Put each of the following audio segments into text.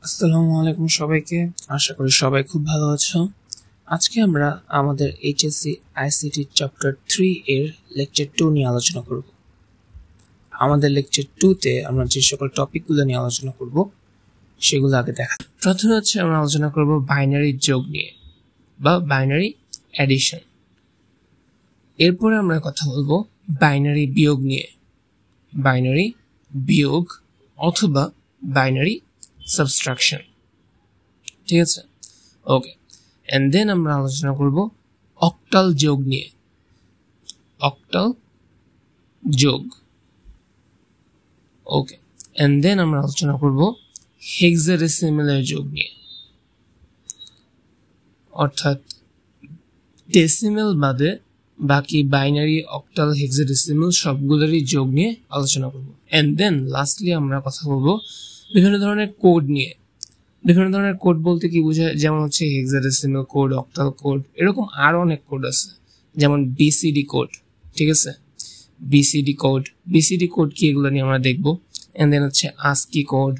আসসালামু আলাইকুম সবাইকে। আশা করি সবাই খুব ভালো আছো। আজকে আমরা আমাদের এইচএসসি আইসিটি চ্যাপ্টার 3 এর লেকচার 2 নিয়ে আলোচনা করব। আমাদের লেকচার 2 তে আমরা যে সকল টপিকগুলো নিয়ে আলোচনা করব সেগুলো আগে দেখা। প্রথমে আমরা আলোচনা করব বাইনারি যোগ নিয়ে বা বাইনারি অ্যাডিশন। এরপরে আমরা কথা বলবো বাইনারি বিয়োগ নিয়ে, বাইনারি বিয়োগ অথবা বাইনারি সাবট্রাকশন। ঠিক আছে, ওকে। এন্ড দেন আমরা আলোচনা করব অক্টাল যোগ নিয়ে, অক্টাল যোগ। ওকে, এন্ড দেন আমরা আলোচনা করব হেক্সাডেসিমালের যোগ নিয়ে, অর্থাৎ ডেসিমেল বাদে বাকি বাইনারি, অক্টাল, হেক্সাডেসিমাল সবগুলোরই যোগ নিয়ে আলোচনা করব। এন্ড দেন লাস্টলি আমরা কথা বলবো বিভিন্ন ধরনের কোড নিয়ে। বিভিন্ন ধরনের কোড বলতে কি বোঝায়, যেমন হচ্ছে হেক্সাডেসিমাল কোড, অক্টাল কোড, এরকম আরো অনেক কোড আছে, যেমন বিসিডি কোড। ঠিক আছে, বিসিডি কোড কি, এগুলো নিয়ে আমরা দেখবো। এন্ড দেন হচ্ছে আস্কি কোড,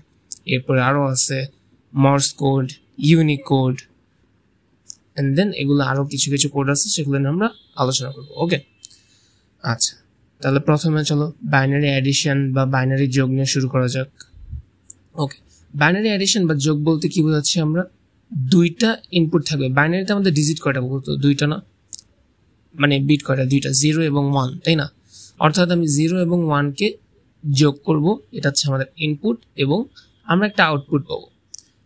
এরপরে আরো আছে Morse code, Unicode, and then এগুলো আরো কিছু কিছু কোড আছে, সেগুলো নিয়ে আমরা আলোচনা করবো। ওকে, আচ্ছা, তাহলে প্রথমে চলো বাইনারি অ্যাডিশন বা বাইনারি যোগ নিয়ে শুরু করা যাক। ওকে, বাইনারি অ্যাডিশন বা যোগ বলতে কি বোঝাচ্ছি আমরা, দুইটা ইনপুট থাকবে। বাইনারিতে আমাদের ডিজিট কয়টা বলতো? দুইটা না, মানে বিট কয়টা? দুইটা, 0 এবং 1, তাই না? অর্থাৎ আমি 0 এবং 1 কে যোগ করব, এটা হচ্ছে আমাদের ইনপুট, এবং আমরা একটা আউটপুট পাবো।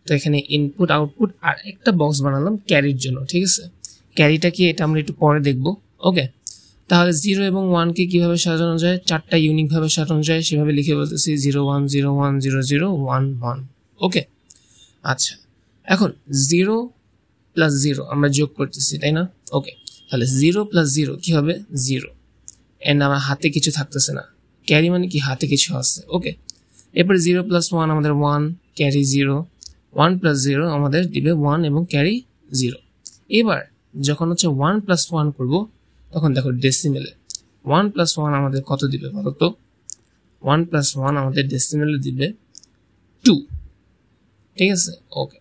তো এখানে ইনপুট, আউটপুট, আর একটা বক্স বানালাম ক্যারির জন্য। ঠিক আছে, ক্যারিটা কি এটা আমরা একটু পরে দেখবো। ওকে, তাহলে 0 এবং 1 কে কিভাবে সাজানো যায়, চারটা ইউনিক ভাবে সাজানো যায়, সেভাবে লিখে বলতেছি 0 1 0 1 0 0 1 1। ওকে, আচ্ছা, এখন 0 প্লাস 0 আমরা যোগ করতেছি, তাই না? ওকে, তাহলে 0 প্লাস 0 কি হবে? 0। এন্ড আমার হাতে কিছু থাকতেছে না, ক্যারি মানে কি হাতে কিছু আছে। ওকে, এরপরে 0 প্লাস 1 আমাদের 1, ক্যারি 0, 1 প্লাস 0 আমাদের দিবে 1 এবং ক্যারি 0। এবার যখন হচ্ছে 1 প্লাস 1 করবো, তখন দেখো ডেসিমেলে 1 প্লাস 1 আমাদের কত দিবে বলো তো? 1 প্লাস 1 আমাদের ডেসিমেলে দিবে 2। ঠিক আছে, ওকে।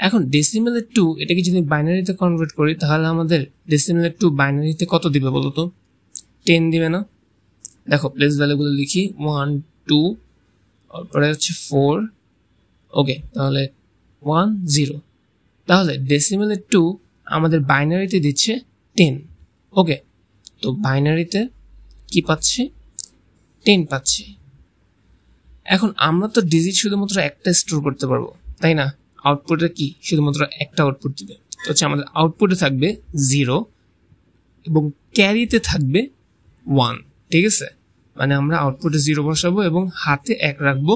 এখন ডেসিমেলে 2 এটাকে যদি বাইনারিতে কনভার্ট করি, তাহলে আমাদের ডেসিমেলে 2 বাইনারিতে কত দিবে বলো তো? 10 দিবে না? দেখো প্লেস ভ্যালুগুলো লিখি, 1 2, তারপরে হচ্ছে 4। ওকে, তাহলে 1 0। তাহলে ডেসিমেলে 2 আমাদের বাইনারিতে দিচ্ছে 10। ওকে, তো বাইনারিতে কি পাচ্ছি? 10 পাচ্ছি। এখন আমরা তো ডিজিট শুধুমাত্র একটা স্টোর করতে পারবো, তাই না? আউটপুটে কি শুধুমাত্র একটা আউটপুট দিবে, তো হচ্ছে আমাদের আউটপুটে থাকবে 0 এবং ক্যারিতে থাকবে 1। ঠিক আছে, মানে আমরা আউটপুটে 0 বসাবো এবং হাতে 1 রাখবো,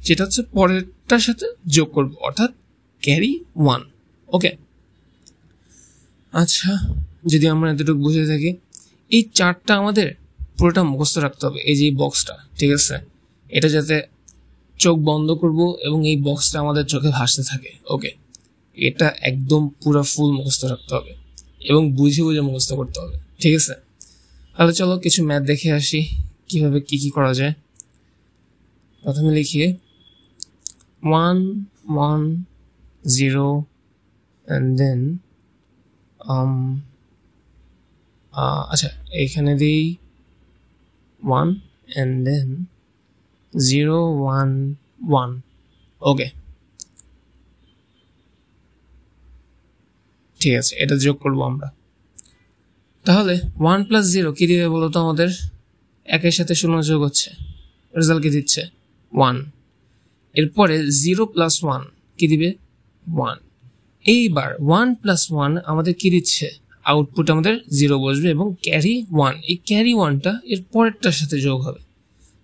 যেটা হচ্ছে পরেরটার সাথে যোগ করব, অর্থাৎ ক্যারি 1। ওকে, আচ্ছা, যদি আমরা এতটুকু বুঝে থাকি, এই চারটা আমাদের পুরোটা মুখস্থ রাখতে হবে। এই যে বক্সটা, ঠিক আছে, এটা যাতে চোখ বন্ধ করব এবং এই বক্সটা আমাদের চোখে ভাসতে থাকে। ওকে, এটা একদম পুরো ফুল মুখস্থ রাখতে হবে এবং বুঝে বুঝে মুখস্থ করতে হবে। ঠিক আছে, তাহলে চলো কিছু ম্যাথ দেখে আসি কিভাবে কি কি করা যায়। প্রথমে লিখি 1 1 0 and then আচ্ছা, এখানে দিই 1 and then 0 1 1। ওকে, ঠিক আছে, এটা যোগ করবো আমরা। তাহলে 1 প্লাস 0 কি দিবে বলতো? আমাদের 1 এর সাথে 0 যোগ হচ্ছে, রেজাল্ট কি দিচ্ছে? 1। এরপরে 0 প্লাস 1 কি দিবে? 1। এইবার 1 প্লাস 1 আমাদের কি দিচ্ছে? আউটপুট আমাদের 0 বসবে এবং ক্যারি 1। এই ক্যারি 1টা এর পরেরটার সাথে যোগ হবে,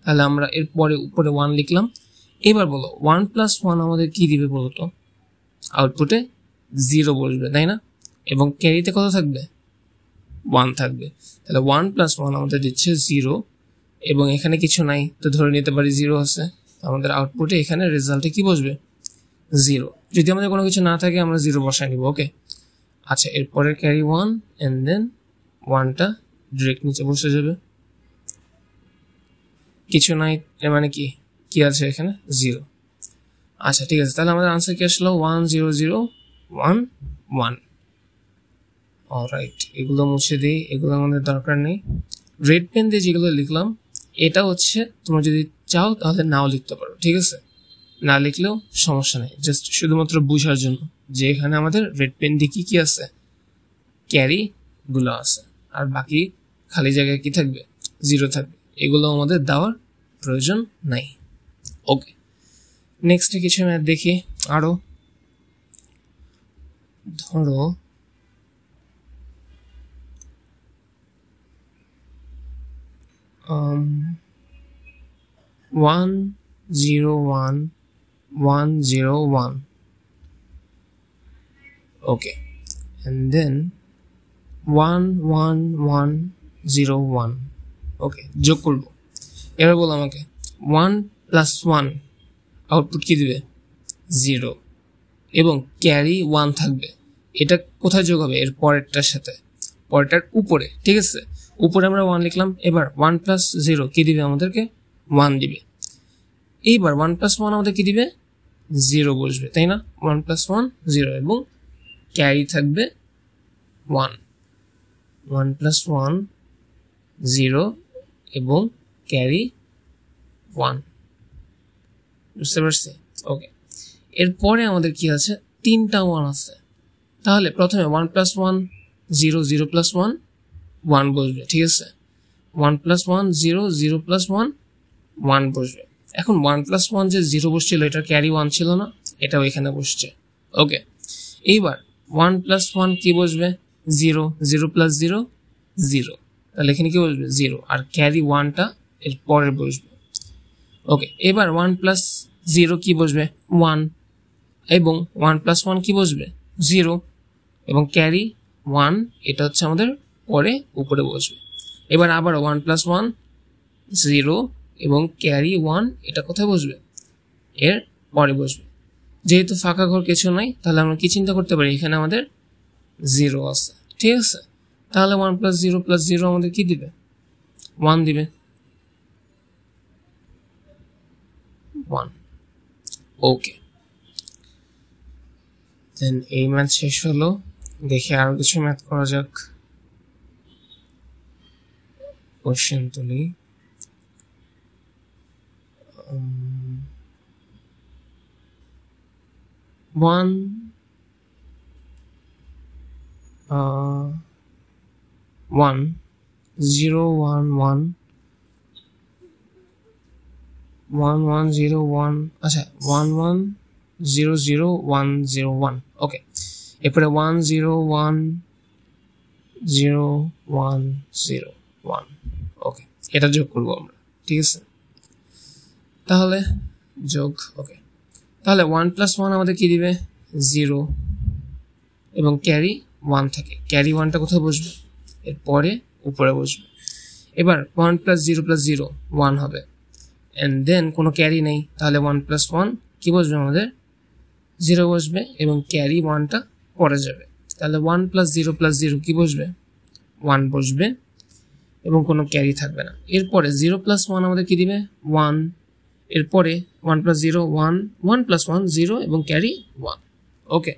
তাহলে আমরা এর পরে উপরে 1 লিখলাম। এবার বলো 1 প্লাস 1 আমাদের কি দিবে বলতো? আউটপুটে 0 বসবে, তাই না? এবং ক্যারিতে কত থাকবে? 1 থাকবে। তাহলে 1 প্লাস 1 আমাদের দিচ্ছে 0 এবং এখানে কিছু নাই, তো ধরে নিতে পারি 0 আছে। আমাদের আউটপুটে এখানে রেজাল্টে কি বসবে? 0। যদি আমাদের কোনো কিছু না থাকে আমরা 0 বসাই নিব। ওকে, আচ্ছা, এরপরে ক্যারি 1 এন্ড দেন 1টা ডিরেক্ট নিচে বসে যাবে। কিছু নাই, এর মানে কি আছে এখানে? 0। আচ্ছা ঠিক আছে, তাহলে আমাদের আনসার কি আসলো 1 0 0 1 1। অলরাইট, এগুলো মুছে দিই, এগুলো আমাদের দরকার নেই। রেড পেন দিয়ে যেগুলো লিখলাম এটা হচ্ছে তোমরা যদি চাও তাহলে নাও লিখতে পারো, ঠিক আছে, না লিখলেও সমস্যা নেই, জাস্ট শুধুমাত্র বোঝার জন্য যে এখানে আমাদের রেড পেন দিয়ে কি কি আছে, ক্যারি গুলো আছে, আর বাকি খালি জায়গায় কি থাকবে, জিরো থাকবে, এগুলো আমাদের দেওয়ার প্রয়োজন নাই। ওকে, নেক্সট কিছু ম্যাথ দেখি আরো। ধরো 1 0 1 1 0 1, okay, and then 1 1 1 0 1, okay, যোগ করব। এবার বলো আমাকে 1 প্লাস 1 আউটপুট কি দিবে, 0, এবং ক্যারি 1 থাকবে। এটা কোথায় যোগ হবে, এর পরেরটার সাথে, পরেরটার উপরে, ঠিক আছে, উপরে আমরা 1 লিখলাম। এবার 1 প্লাস 0 কি দিবে আমাদেরকে, 1 দিবে। এইবার 1 প্লাস 1 আমাদের কি দিবে, 0 বসবে, তাই না, 1 প্লাস 1 0, এবং ক্যারি থাকবে 1, 1 প্লাস 1 0 এবং ক্যারি 1, বুঝতে পারছি? ওকে, এরপরে আমাদের কি আছে, 3টা 1 আছে, তাহলে প্রথমে 1 প্লাস 1 0 0 প্লাস 1 1 বসবে, ঠিক আছে, 1 প্লাস 1 0 0 প্লাস 1 1 বসবে। এখন 1 প্লাস 1 যে 0 বসছিল এটা ক্যারি 1 ছিল না, এটাও এখানে বসছে। ওকে, এইবার 1 প্লাস 1 কি বসবে, 0 0 প্লাস 0 0, তাহলে এখানে কি বসবে, 0, আর ক্যারি 1টা এর পরে বসবে। ওকে, এবার 1 প্লাস 0 কি বসবে, 1, এবং 1 প্লাস 1 কি বসবে, 0, এবং ক্যারি 1 এটা হচ্ছে আমাদের পরে উপরে বসবে। এবার আবার 1 প্লাস 1 0 এবং ক্যারি 1 এটা কোথায় বসবে, এর পরে বসবে। যেহেতু ফাঁকা ঘর কিছু নাই, তাহলে আমরা কি চিন্তা করতে পারি, এখানে আমাদের 0 আছে, ঠিক আছে, তাহলে 1 প্লাস 0 প্লাস 0 আমাদের কি দিবে, 1 দিবে, 1। ওকে, দেন এই ম্যাথ শেষ হলো। দেখে আরো কিছু ম্যাথ করা যাক। কোশ্চেন তুলি, 1 1 0 1 1 1 1 0 1, আচ্ছা 1 1 0 0 1 0 1, ওকে, এরপরে 1 0 1 0 1 0 1, ওকে, এটা যোগ করবো আমরা, ঠিক আছে, তাহলে যোগ। ওকে, তাহলে 1 প্লাস 1 আমাদের কি দিবে, 0, এবং ক্যারি 1 থাকে, ক্যারি 1টা কোথায় বসবে, এর পরে উপরে বসবে। এবার 1 প্লাস 0 প্লাস 0 1 হবে, এন্ড দেন কোনো ক্যারি নেই, তাহলে 1 প্লাস 1 কি বসবে আমাদের, 0 বসবে, এবং ক্যারি 1টা পরে যাবে, তাহলে 1 প্লাস 0 প্লাস 0 কি বসবে, 1 বসবে, এবং কোনো ক্যারি থাকবে না। এরপরে 0 প্লাস 1 আমাদের কি দিবে, 1, এরপরে 1 প্লাস 0 1, 1 প্লাস 1 0, এবং ক্যারি 1। ওকে,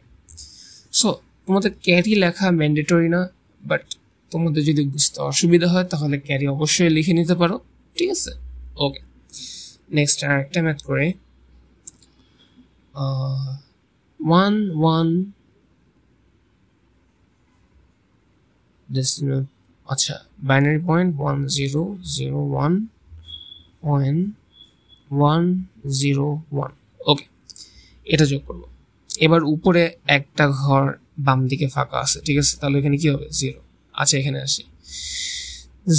সো তোমাদের ক্যারি লেখা ম্যান্ডেটরি না, বাট তোমাদের যদি বুঝতে অসুবিধা হয় তাহলে ক্যারি অবশ্যই লিখে নিতে পারো, ঠিক আছে। ওকে, নেক্সট আরেকটা ম্যাথ করে, 1 1 decimal, আচ্ছা বাইনারি পয়েন্ট 1 0 0 1 1 1 0 1, ওকে, এটা যোগ করবো। এবার উপরে একটা ঘর বাম দিকে ফাঁকা আছে, ঠিক আছে, তাহলে এখানে কি হবে, 0। আচ্ছা এখানে আসি,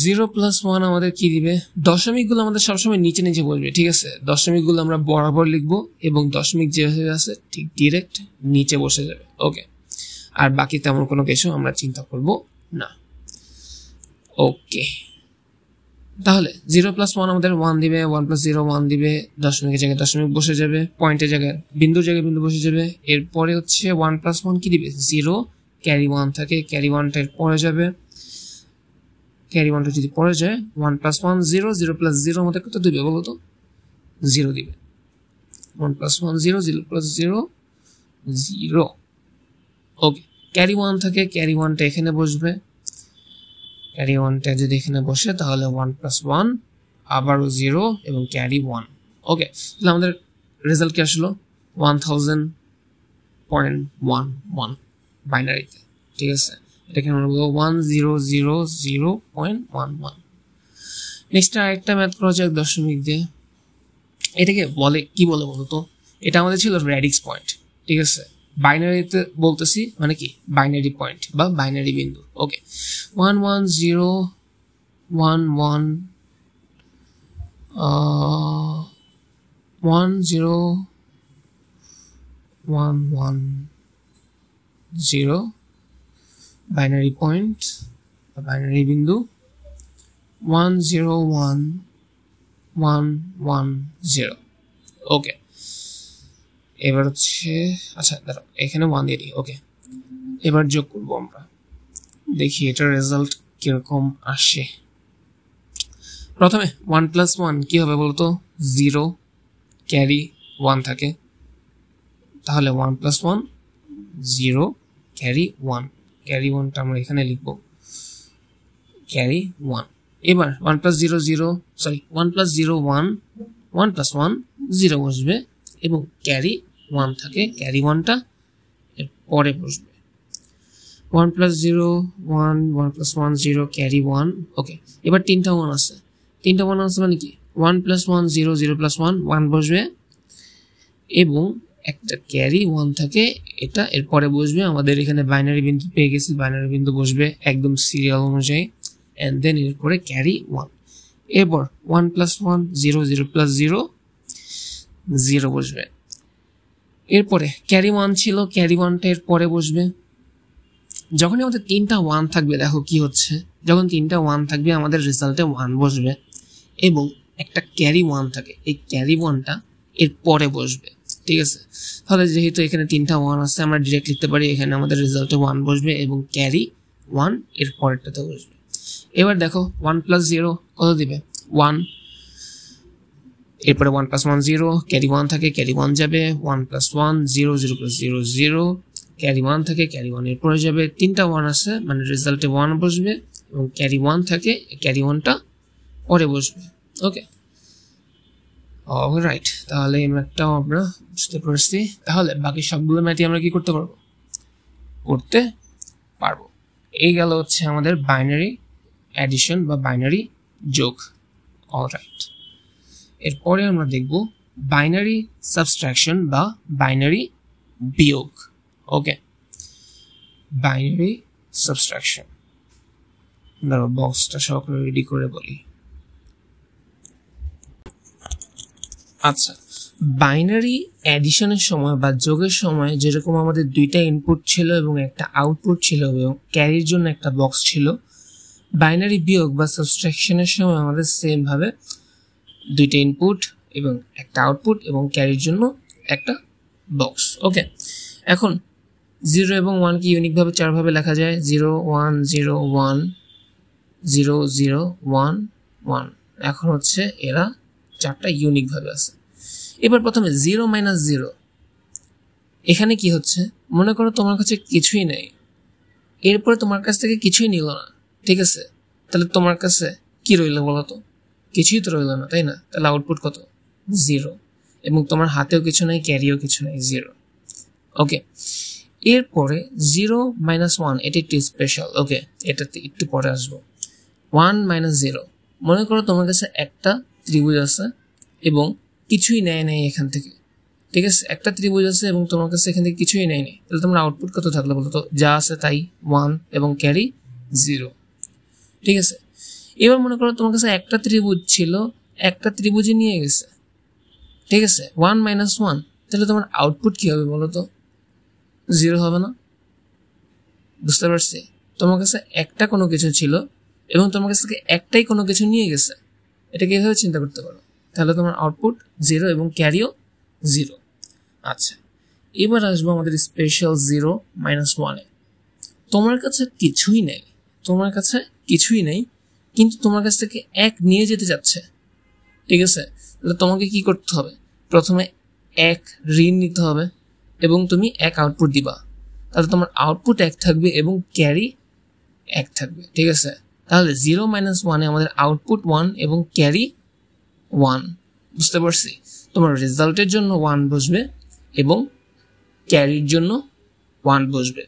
0 প্লাস 1 আমাদের কি দিবে, দশমিকগুলো আমাদের সবসময় নিচে নিচে বসবে, ঠিক আছে, দশমিকগুলো আমরা বরাবর লিখবো, এবং দশমিক যেভাবে আছে ঠিক ডিরেক্ট নিচে বসে যাবে। ওকে, আর বাকি তেমন কোনো কিছু আমরা চিন্তা করব না। ওকে, তাহলে 0 প্লাস 1 আমাদের 1 দিবে, 1 প্লাস 0 1 দিবে, দশমিকের জায়গায় দশমিক বসে যাবে, পয়েন্টের জায়গায় বিন্দুর জায়গায় বিন্দু বসে যাবে। এরপরে হচ্ছে 1 প্লাস 1 কি দিবে, 0, ক্যারি 1 থাকে, ক্যারি 1টা এর পরে যাবে, ক্যারি 1টা যদি পরে যায় 1 প্লাস 1 0, 0 প্লাস 0 আমাদের কত দিবে বলো তো, 0 দিবে। 1 plus 1 0 0 plus 0 0 ওকে ক্যারি 1 থাকে ক্যারি 1 টা এখানে বসবে ক্যারি 1 টা যদি এখানে বসে তাহলে 1 plus 1 আবারও 0 এবং ক্যারি 1 ওকে তাহলে আমাদের রেজাল্ট কি আসলো 1000.11 বাইনারিতে ঠিক আছে এটাকে আমরা বলবো 1000.11 নেক্সট আরেকটা ম্যাথ প্রজেক্ট দশমিক দিয়ে এটাকে বলে কি বলে বলতো এটা আমাদের ছিল রেডিক্স পয়েন্ট ঠিক আছে বাইনারিতে বলতেছি মানে কি বাইনারি পয়েন্ট বা বাইনারি বিন্দু ওকে 1 1 0 1 1 1 0 1 1 0 বাইনারি পয়েন্ট বা বাইনারি বিন্দু 1 0 1 1 1 0 ওকে এবার হচ্ছে আচ্ছা দাঁড়াও এখানে 1 দিয়ে দিই ওকে এবার যোগ করব আমরা দেখি এটার রেজাল্ট কিরকম আসে প্রথমে 1 plus 1 কি হবে বলতো 0 ক্যারি 1 থাকে তাহলে 1 plus 1 0 ক্যারি 1 ক্যারি 1 টা আমরা এখানে লিখব ক্যারি 1 এবার 1 plus 0 0 সরি 1 plus 0 1 1 plus 1 0 বসবে এবং ক্যারি 1 থাকে ক্যারি 1 টা এর পরে বসবে 1 plus 0 1 1 plus 1 0 ক্যারি 1 ওকে এবার তিনটা 1 আছে মানে কি 1 plus 1 0 0 plus 1 1 বসবে এবং একটা ক্যারি 1 থাকে এটা এর পরে বসবে আমাদের এখানে বাইনারি বিন্দু পেয়ে গেছি বাইনারি বিন্দু বসবে একদম সিরিয়াল অনুযায়ী and then এরপরে ক্যারি 1 এরপর 1 plus 1 0 0 plus 0 0 বসবে এরপরে ক্যারি 1 ছিল ক্যারি 1 টা এর পরে বসবে যখন আমাদের তিনটা 1 থাকবে দেখো কি হচ্ছে যখন তিনটা 1 থাকবে আমাদের রেজাল্টে 1 বসবে এবং একটা ক্যারি 1 থাকে এই ক্যারি 1 টা এর পরে বসবে ঠিক আছে তাহলে যেহেতু এখানে তিনটা 1 আছে আমরা ডাইরেক্ট লিখতে পারি এখানে আমাদের রেজাল্টে 1 বসবে এবং ক্যারি 1 এর পরেরটাতে বসবে এবার দেখো 1 plus 0 কত দিবে 1 এরপরে 1 plus 1 0 ক্যারি 1 থাকে ক্যারি 1 যাবে 1 plus 1 0 0 plus 0 0 ক্যারি 1 থাকে ক্যারি 1 এর পরে যাবে তিনটা 1 আছে মানে রেজাল্টে 1 বসবে এবং ক্যারি 1 থাকে ক্যারি 1 টা পরে বসবে ওকে অলরাইট তাহলে এই ম্যাথটাও আমরা বুঝতে পারছি তাহলে বাকি সবগুলো ম্যাথই আমরা কি করতে পারবো এই গেল হচ্ছে আমাদের বাইনারি অ্যাডিশন বা বাইনারি যোগ অলরাইট এরপরে আমরা দেখব বাইনারি সাবট্রাকশন বা বাইনারি বিয়োগ ওকে বাইনারি সাবট্রাকশন দাঁড়াও বক্সটা সহকারে রেডি করে বলি আচ্ছা বাইনারি অ্যাডিশনের সময় বা যোগের সময় যেরকম আমাদের দুইটা ইনপুট ছিল এবং একটা আউটপুট ছিল এবং ক্যারির জন্য একটা বক্স ছিল বাইনারি বিয়োগ বা সাবট্রাকশনের সময় আমাদের সেম ভাবে দুইটা ইনপুট এবং একটা আউটপুট এবং ক্যারির জন্য একটা বক্স ওকে এখন 0 এবং 1 কে ইউনিক ভাবে চার ভাবে লেখা যায় 0 1 0 1 0 0 1 1 এখন হচ্ছে এরা চারটা ইউনিক ভাবে আছে এবার প্রথমে 0 - 0 এখানে কি হচ্ছে মনে করো তোমার কাছে কিছুই নেই এরপরে তোমার কাছ থেকে কিছুই নিল না ঠিক আছে তাহলে তোমার কাছে কি রইল বলো তো কিছুই তো রইল না তাই না তাহলে আউটপুট কত 0 এবং তোমার হাতেও কিছু নাই ক্যারিও কিছু নাই 0 ওকে এরপরে 0 - 1 এটা একটু স্পেশাল ওকে এটাতে একটু পরে আসবো 1 - 0 মনে করো তোমার কাছে একটা ত্রিভুজ আছে এবং কিছুই নেয় এখান থেকে ঠিক আছে একটা ত্রিভুজ আছে এবং তোমার কাছে এখান থেকে কিছুই নেয় তাহলে তোমার আউটপুট কত থাকলো বলো তো যা আছে তাই 1 এবং ক্যারি 0 ঠিক আছে এবার মনে করো তোমার কাছে একটা ত্রিভুজ ছিল একটা ত্রিভুজই নিয়ে গেছে ঠিক আছে 1 - 1 তাহলে তোমার আউটপুট কি হবে বলো তো 0 হবে না বুঝতে পারছি তোমার কাছে একটা কোনো কিছু ছিল এবং তোমার কাছ থেকে একটাই কোনো কিছু নিয়ে গেছে এটা কিভাবে চিন্তা করতে পারো তাহলে তোমার আউটপুট 0 এবং ক্যারিও 0 আচ্ছা এবার আসবো আমাদের স্পেশাল 0 - 1 এ তোমার কাছে কিছুই নেই কিন্তু তোমার কাছ থেকে 1 নিয়ে যেতে যাচ্ছে ঠিক আছে তাহলে তোমাকে কি করতে হবে প্রথমে এক ঋণ নিতে হবে এবং তুমি এক আউটপুট দিবা, তাহলে তোমার আউটপুট এক থাকবে এবং ক্যারি এক থাকবে। ঠিক আছে, তাহলে 0 - 1 আমাদের আউটপুট 1 এবং ক্যারি 1। বুঝতে পারছি? তোমার রেজাল্টের জন্য 1 বসবে এবং ক্যারির জন্য 1 বসবে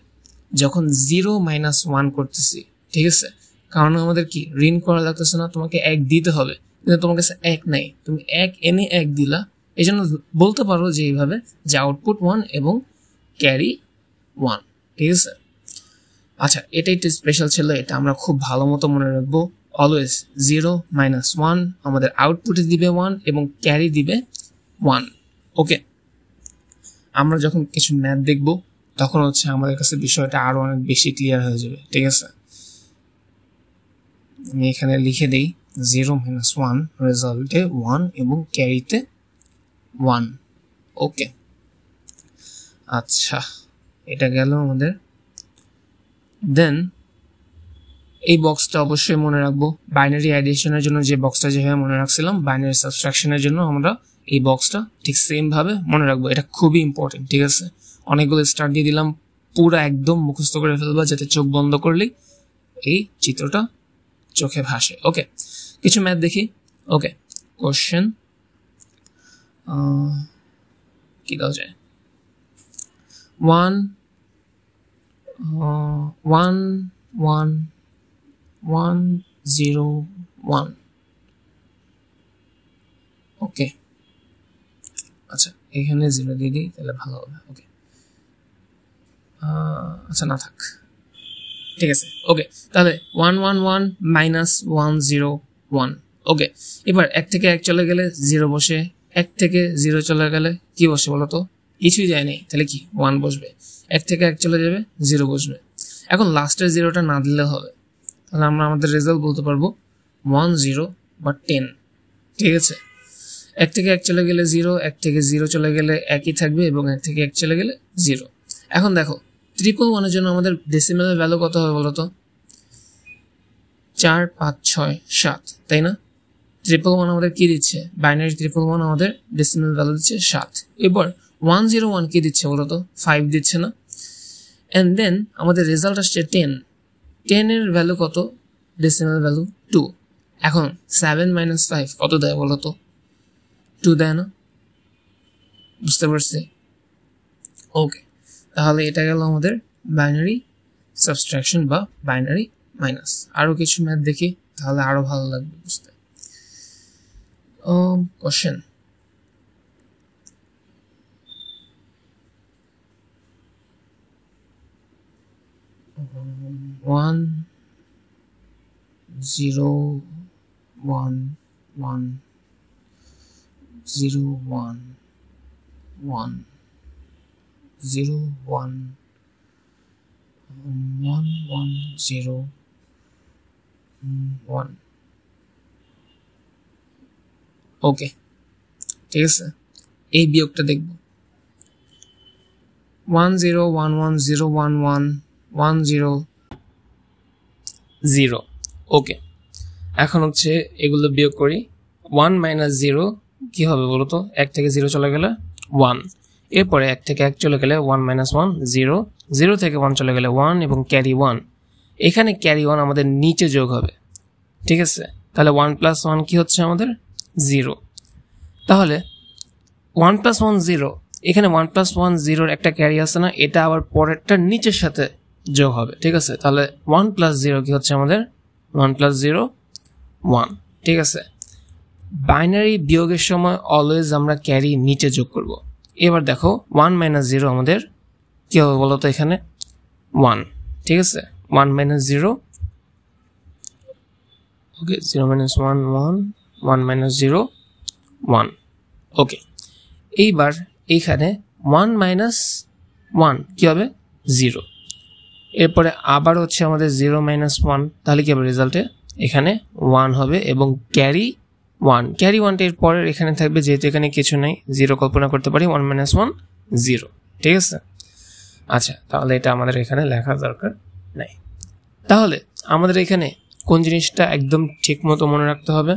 যখন 0 - 1 করতেছি। ঠিক আছে, কারণ আমাদের কি ঋণ করা লাগতেছে না, তোমাকে এক দিতে হবে, কিন্তু তোমার কাছে এক নাই, তুমি এক এনে এক দিলা। এই জন্য বলতে পারো যে এইভাবে যে আউটপুট 1 এবং ক্যারি 1। ঠিক আছে, আচ্ছা এটা একটু স্পেশাল ছিল, এটা আমরা খুব ভালো মতো মনে রাখবো। অলওয়েজ 0 - 1 আমাদের আউটপুটে দিবে 1 এবং ক্যারি দিবে 1। ওকে, আমরা যখন কিছু ম্যাথ দেখব তখন হচ্ছে আমাদের কাছে বিষয়টা আরো অনেক বেশি ক্লিয়ার হয়ে যাবে। ঠিক আছে, আমি এখানে লিখে দিই 0 - 1 রেজাল্টে 1 এবং ক্যারিতে 1। ওকে, আচ্ছা এটা গেল আমাদের। দেন এই বক্সটা অবশ্যই মনে রাখবো। বাইনারি অ্যাডিশনের জন্য যে বক্সটা যেভাবে মনে রাখছিলাম, বাইনারি সাবট্রাকশনের জন্য আমরা এই বক্সটা ঠিক সেম ভাবে মনে রাখবো। এটা খুবই ইম্পর্টেন্ট। ঠিক আছে, অনেকগুলো স্টার দিয়ে দিলাম, পুরো একদম মুখস্থ করে ফেলবা যাতে চোখ বন্ধ করলেই এই চিত্রটা চোখে ভাসে। ওকে, কিছু ম্যাথ দেখি। ওকে, কোশ্চেন কি দেওয়া যায়? 1 1 1 1 0 1। ওকে, আচ্ছা এখানে 0 দিয়ে দিই তাহলে ভালো হবে। ওকে, আচ্ছা না থাক, ঠিক আছে। ওকে, তাহলে 1 1 1 - 1 0 1। ওকে, এবার 1 থেকে 1 চলে গেলে 0 বসে, 1 থেকে 0 চলে গেলে কি বসে বলো তো? কিছুই যায় নাই, তাহলে কি 1 বসবে। 1 থেকে 1 চলে যাবে 0 বসবে। এখন লাস্টের 0টা না দিলে হবে, তাহলে আমরা আমাদের রেজাল্ট বলতে পারবো 1 0 বা 10। ঠিক আছে, 1 থেকে 1 চলে গেলে 0, 1 থেকে 0 চলে গেলে একই থাকবে এবং 1 থেকে 1 চলে গেলে 0। এখন দেখো 111 এর জন্য আমাদের ডেসিমেলের ভ্যালু কত হবে বলতো? 4 5 6 7, তাই না? 111 আমাদের কি দিচ্ছে? বাইনারি 111 আমাদের ডেসিমেল ভ্যালু দিচ্ছে 7। এবার 101 কি দিচ্ছে বলতো? 5 দিচ্ছে না? এন্ড দেন আমাদের রেজাল্ট আসছে 10। 10 এর ভ্যালু কত? Decimal value 2। এখন 7 - 5 কত দেয় বলতো? 2 দেয় না? বুঝতে পারছি? ওকে, তাহলে এটা গেল আমাদের বাইনারি সাবট্রাকশন বা বাইনারি মাইনাস। আরো কিছু ম্যাথ দেখি, তাহলে আরো ভালো লাগবে বুঝতে। কোশ্চেন 1 0 1 1 0 1 1 0 1 1 1 0 1। ওকে, ঠিক আছে, এই বিয়োগটা দেখব। 1 0 1 1 0 1 1 1 0 0। ওকে, এখন হচ্ছে এগুলো বিয়োগ করি। 1 - 0 কি হবে বলতো? 1 থেকে 0 চলে গেলে 1, এরপরে 1 থেকে 1 চলে গেলে 1 - 1 0, 0 থেকে 1 চলে গেলে 1 এবং ক্যারি 1। এখানে ক্যারি 1 আমাদের নিচে যোগ হবে। ঠিক আছে, তাহলে 1 + 1 কি হচ্ছে আমাদের? 0। তাহলে 1 + 1 0, এখানে 1 + 1 0 একটা ক্যারি আছে না, এটা আবার পরেরটা নিচের সাথে যোগ হবে। ঠিক আছে, তাহলে 1 + 0 কি হচ্ছে আমাদের? 1 + 0 1। ঠিক আছে, বাইনারি বিয়োগের সময় অলওয়েজ আমরা ক্যারি নিচে যোগ করব। এবার দেখো 1 - 0 আমাদের কি হবে বলতো? এখানে 1। ঠিক আছে, 1 - 0। ওকে, 0 - 1 1 1 - 0 1। ওকে, এইবার এইখানে 1 - 1 কি হবে? 0। এরপরে আবার হচ্ছে আমাদের 0 - 1, তাহলে কি হবে রেজাল্টে? এখানে 1 হবে এবং ক্যারি 1। ক্যারি 1টা এর পরের এখানে থাকবে, যেহেতু এখানে কিছু নেই, 0 কল্পনা করতে পারি। 1 - 1 0। ঠিক আছে, আচ্ছা তাহলে এটা আমাদের এখানে লেখা দরকার নাই। তাহলে আমাদের এখানে কোন জিনিসটা একদম ঠিক মতো মনে রাখতে হবে?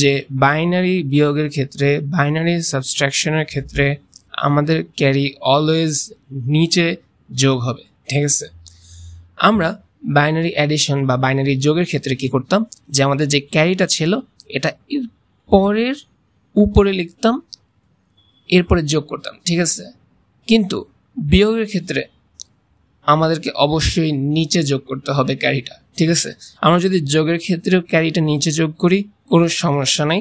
যে বাইনারি বিয়োগের ক্ষেত্রে, বাইনারি সাবট্রাকশনের ক্ষেত্রে আমাদের ক্যারি অলওয়েজ নিচে যোগ হবে, ঠিক আছে। আমরা বাইনারি অ্যাডিশন বা বাইনারি যোগের ক্ষেত্রে কি করতাম, যে আমাদের যে ক্যারিটা ছিল এটা এর পরের উপরে লিখতাম, এরপরে যোগ করতাম, ঠিক আছে। কিন্তু বিয়োগের ক্ষেত্রে আমাদেরকে অবশ্যই নিচে যোগ করতে হবে ক্যারিটা, ঠিক আছে। আমরা যদি যোগের ক্ষেত্রেও ক্যারিটা নিচে যোগ করি কোনো সমস্যা নাই,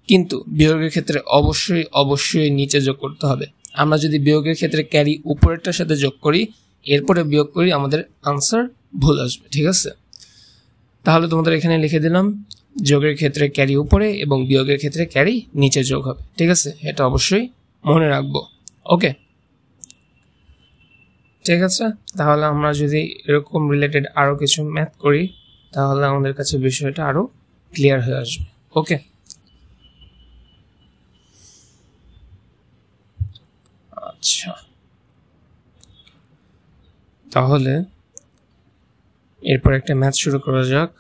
কিন্তু বিয়োগের ক্ষেত্রে অবশ্যই নিচে যোগ করতে হবে। আমরা যদি বিয়োগের ক্ষেত্রে ক্যারি উপরেরটার সাথে যোগ করি এরপরে বিয়োগ করি, আমাদের আনসার ভুল আসবে, ঠিক আছে। তাহলে তোমাদের এখানে লিখে দিলাম যোগের ক্ষেত্রে ক্যারি উপরে এবং বিয়োগের ক্ষেত্রে ক্যারি নিচে যোগ হবে, ঠিক আছে। এটা অবশ্যই মনে রাখবো, ওকে, ঠিক আছে। তাহলে আমরা যদি এরকম রিলেটেড আরও কিছু ম্যাথ করি তাহলে আমাদের কাছে বিষয়টা আরও ক্লিয়ার হয়ে আসবে, ওকে। আচ্ছা, তাহলে এরপর একটা ম্যাথ শুরু করা যাক।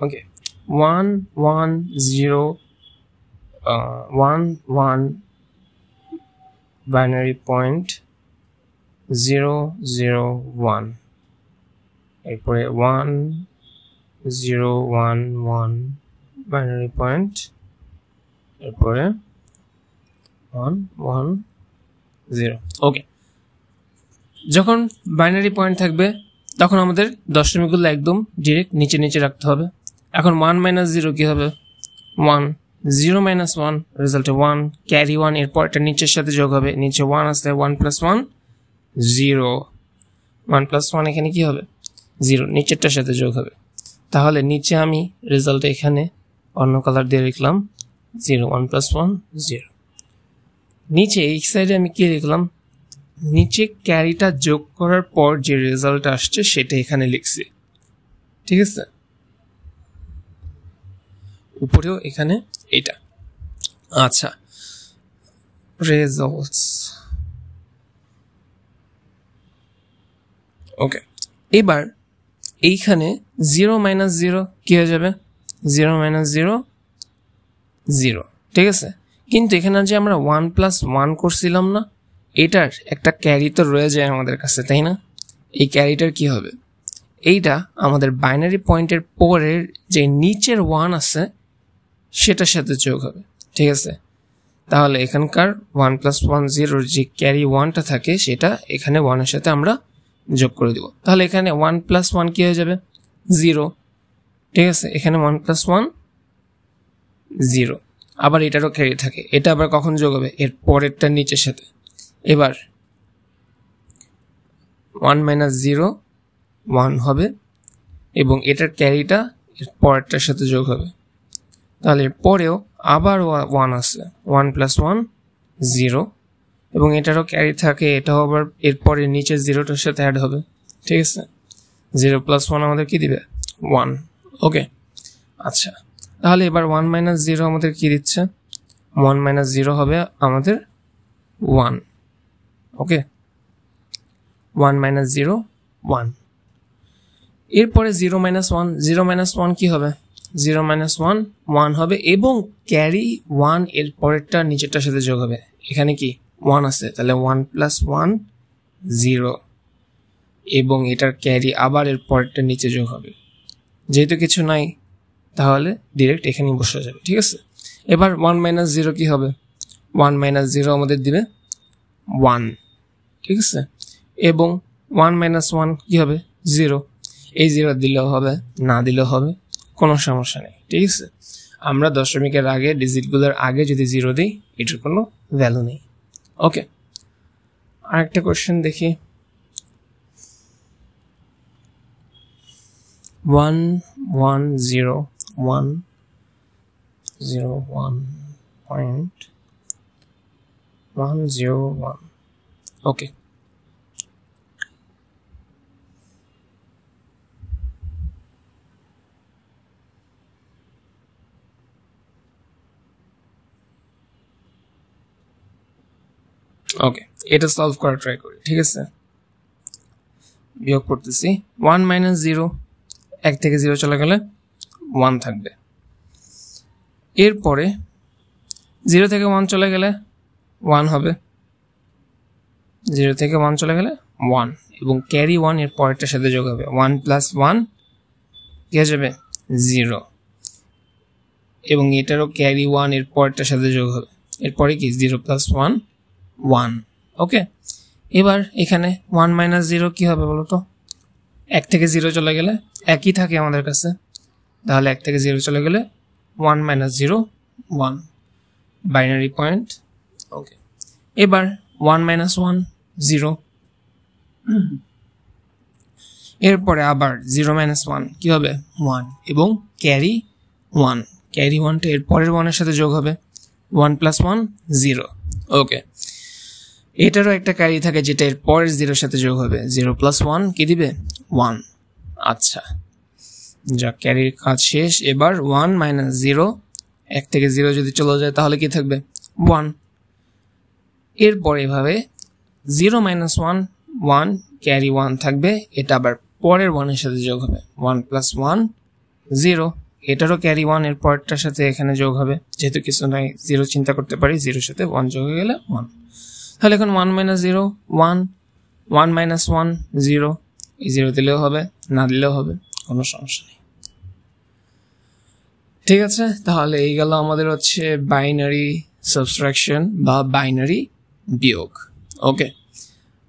Okay, 1 1 0 1 1 binary point 0 0 1 এরপরে 1 0 1 1 binary point এরপরে 1 1 0। ওকে, যখন বাইনারি পয়েন্ট থাকবে তখন আমাদের দশমিকগুলো একদম ডিরেক্ট নিচে নিচে রাখতে হবে। এখন 1 - 0 কি হবে, 1 0 - 1 রেজাল্টে 1, ক্যারি 1 এরপর এটা নিচের সাথে যোগ হবে, নিচে 1 আসতে 1 + 1 0, 1 + 1 এখানে কি হবে 0, নিচেরটার সাথে যোগ হবে। তাহলে নিচে আমি রেজাল্টে এখানে অন্য কালার দিয়ে লিখলাম 0, 1 + 1 0। নিচে এই সাইডে আমি কি লিখলাম, নিচে ক্যারিটা যোগ করার পর যে রেজাল্ট আসছে সেটা এখানে লিখছি, ঠিক আছে। উপরেও এখানে এটা। আচ্ছা, রেজাল্টস, ওকে। এবার এইখানে 0 - 0 কি হয়ে যাবে, 0 - 0 0, ঠিক আছে। কিন্তু এখানে যে আমরা 1 + 1 করছিলাম না, এটার একটা ক্যারি তো রয়ে যায় আমাদের কাছে, তাই না। এই ক্যারিটার কি হবে, এইটা আমাদের বাইনারি পয়েন্টের পরের যে নিচের 1 আছে সেটার সাথে যোগ হবে, ঠিক আছে। তাহলে এখানকার 1 + 1 0 যে ক্যারি 1টা থাকে সেটা এখানে 1 এর সাথে আমরা যোগ করে দেব। তাহলে এখানে 1 + 1 কি হয়ে যাবে 0, ঠিক আছে। এখানে 1 + 1 0, আবার এটারও ক্যারি থাকে, এটা আবার কখন যোগ হবে, এর পরেরটা নিচের সাথে। এবার 1 - 0 1 হবে এবং এটার ক্যারিটা এর পরেরটার সাথে যোগ হবে। তাহলে পরেও আবার 1 আছে, 1 + 1 0 এবং এটারও ক্যারি থাকে, এটাও আবার এরপরে নিচের 0টার সাথে অ্যাড হবে, ঠিক আছে। 0 + 1 আমাদের কি দিবে 1, ওকে। আচ্ছা, তাহলে এবার 1 - 0 আমাদের কি দিচ্ছে, 1 - 0 হবে আমাদের 1, ওকে। 1 - 0 1, এরপরে 0 - 1 0 - 1 কি হবে, 0 - 1 1 হবে এবং ক্যারি 1 এর পরেরটা নিচেরটার সাথে যোগ হবে। এখানে কি 1 আছে, তাহলে 1 + 1 0 এবং এটার ক্যারি আবার এর পরেরটা নিচে যোগ হবে। যেহেতু কিছু নাই তাহলে ডিরেক্ট এখানেই বসে যাবে, ঠিক আছে। এবার 1 - 0 কি হবে, 1 - 0 আমাদের দিবে 1, ঠিক আছে। এবং 1 - 1 কি হবে 0, এই 0 দিলেও হবে না দিলেও হবে, কোনো সমস্যা নেই, ঠিক আছে। আমরা দশমিকের আগে ডিজিটগুলোর আগে যদি 0 দিই এটার কোনো ভ্যালু নেই, ওকে। আরেকটা কোশ্চেন দেখি, 1 1 0 1 0 1.101, ওকে। ওকে, এটা সলভ করা ট্রাই করি, ঠিক আছে। বিয়োগ করতেছি 1 মাইনাস 0 1 থেকে 0 চলে গেলে 1 থাকবে এরপরে 0 থেকে 1 চলে গেলে 1 হবে 0 থেকে 1 চলে গেলে 1 এবং ক্যারি 1 এর পরেরটার সাথে যোগ হবে 1 প্লাস 1 কি হয়ে যাবে 0 এবং এটারও ক্যারি 1 এর পরেরটার সাথে যোগ হবে এরপরে কি 0 প্লাস 1 1 ওকে এবার এখানে 1 মাইনাস 0 কি হবে বলো তো 1 থেকে 0 চলে গেলে একই থাকে আমাদের কাছে তাহলে 1 থেকে 0 চলে গেলে 1 মাইনাস 0 1 বাইনারি পয়েন্ট ওকে এবার 1 মাইনাস 1 0 এরপরে আবার 0 মাইনাস 1 কি হবে 1 এবং ক্যারি 1 ক্যারি 1টা এর পরের 1 এর সাথে যোগ হবে 1 প্লাস 1 0 ওকে এটারও একটা ক্যারি থাকে যেটা এর পরের 0 এর সাথে যোগ হবে 0 প্লাস 1 কি দিবে 1 আচ্ছা যা ক্যারির কাজ শেষ এবার 1 মাইনাস 0 1 থেকে 0 যদি চলে যায় তাহলে কি থাকবে 1 এরপর এভাবে 0 মাইনাস 1 1 ক্যারি 1 থাকবে এটা আবার পরের 1 এর সাথে যোগ হবে 1 প্লাস 1 0 এটারও ক্যারি 1 এর পরেরটার সাথে এখানে যোগ হবে যেহেতু কিছু নাই 0 চিন্তা করতে পারি 0 এর সাথে 1 যোগ হয়ে গেলে 1 তাহলে এখন 1 মাইনাস 0 1 1 মাইনাস 1 0 এই 0 দিলেও হবে না দিলেও হবে কোনো সমস্যা নেই ঠিক আছে তাহলে এই গেল আমাদের হচ্ছে বাইনারি সাবট্রাকশন বা বাইনারি বিয়োগ ওকে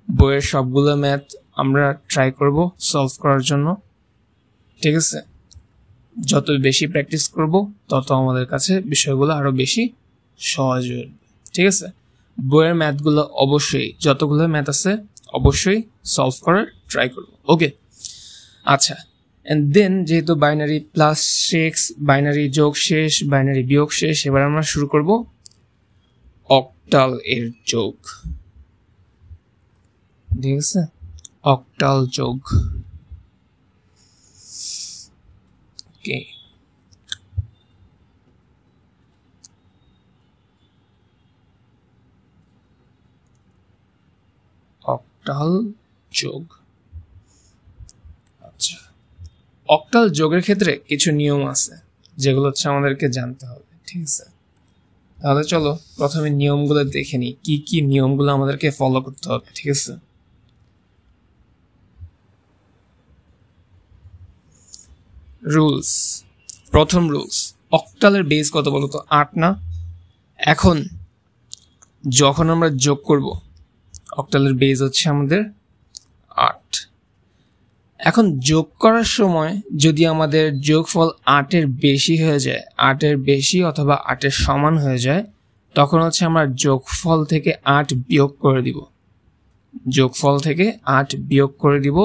বইয়ের সবগুলো ম্যাথ আমরা ট্রাই করব সলভ করার জন্য ঠিক আছে যত বেশি প্র্যাকটিস করব তত আমাদের কাছে বিষয়গুলো আরো বেশি সহজ হবে ঠিক আছে বইয়ের ম্যাথগুলো অবশ্যই যতগুলো ম্যাথ আছে অবশ্যই সলভ করার ট্রাই করব ওকে আচ্ছা এন্ড দেন যেহেতু বাইনারি প্লাস শেষ বাইনারি যোগ শেষ বাইনারি বিয়োগ শেষ এবার আমরা শুরু করব অক্টাল এর যোগ ঠিক আছে অক্টাল যোগ ওকে অক্টাল যোগ আচ্ছা অক্টাল যোগের ক্ষেত্রে কিছু নিয়ম আছে যেগুলো হচ্ছে আমাদেরকে জানতে হবে ঠিক আছে তাহলে চলো প্রথমে নিয়মগুলো দেখে নিই কি কি নিয়মগুলো আমাদেরকে ফলো করতে হবে ঠিক আছে রুলস প্রথম রুলস অক্টালের বেস কত বলতো 8 না এখন যখন আমরা যোগ করব অক্টালের বেস হচ্ছে আমাদের 8 এখন যোগ করার সময় যদি আমাদের যোগফল 8 এর বেশি হয়ে যায় 8 এর বেশি অথবা 8 এর সমান হয়ে যায় তখন হচ্ছে আমরা যোগফল থেকে 8 বিয়োগ করে দিব যোগফল থেকে 8 বিয়োগ করে দিব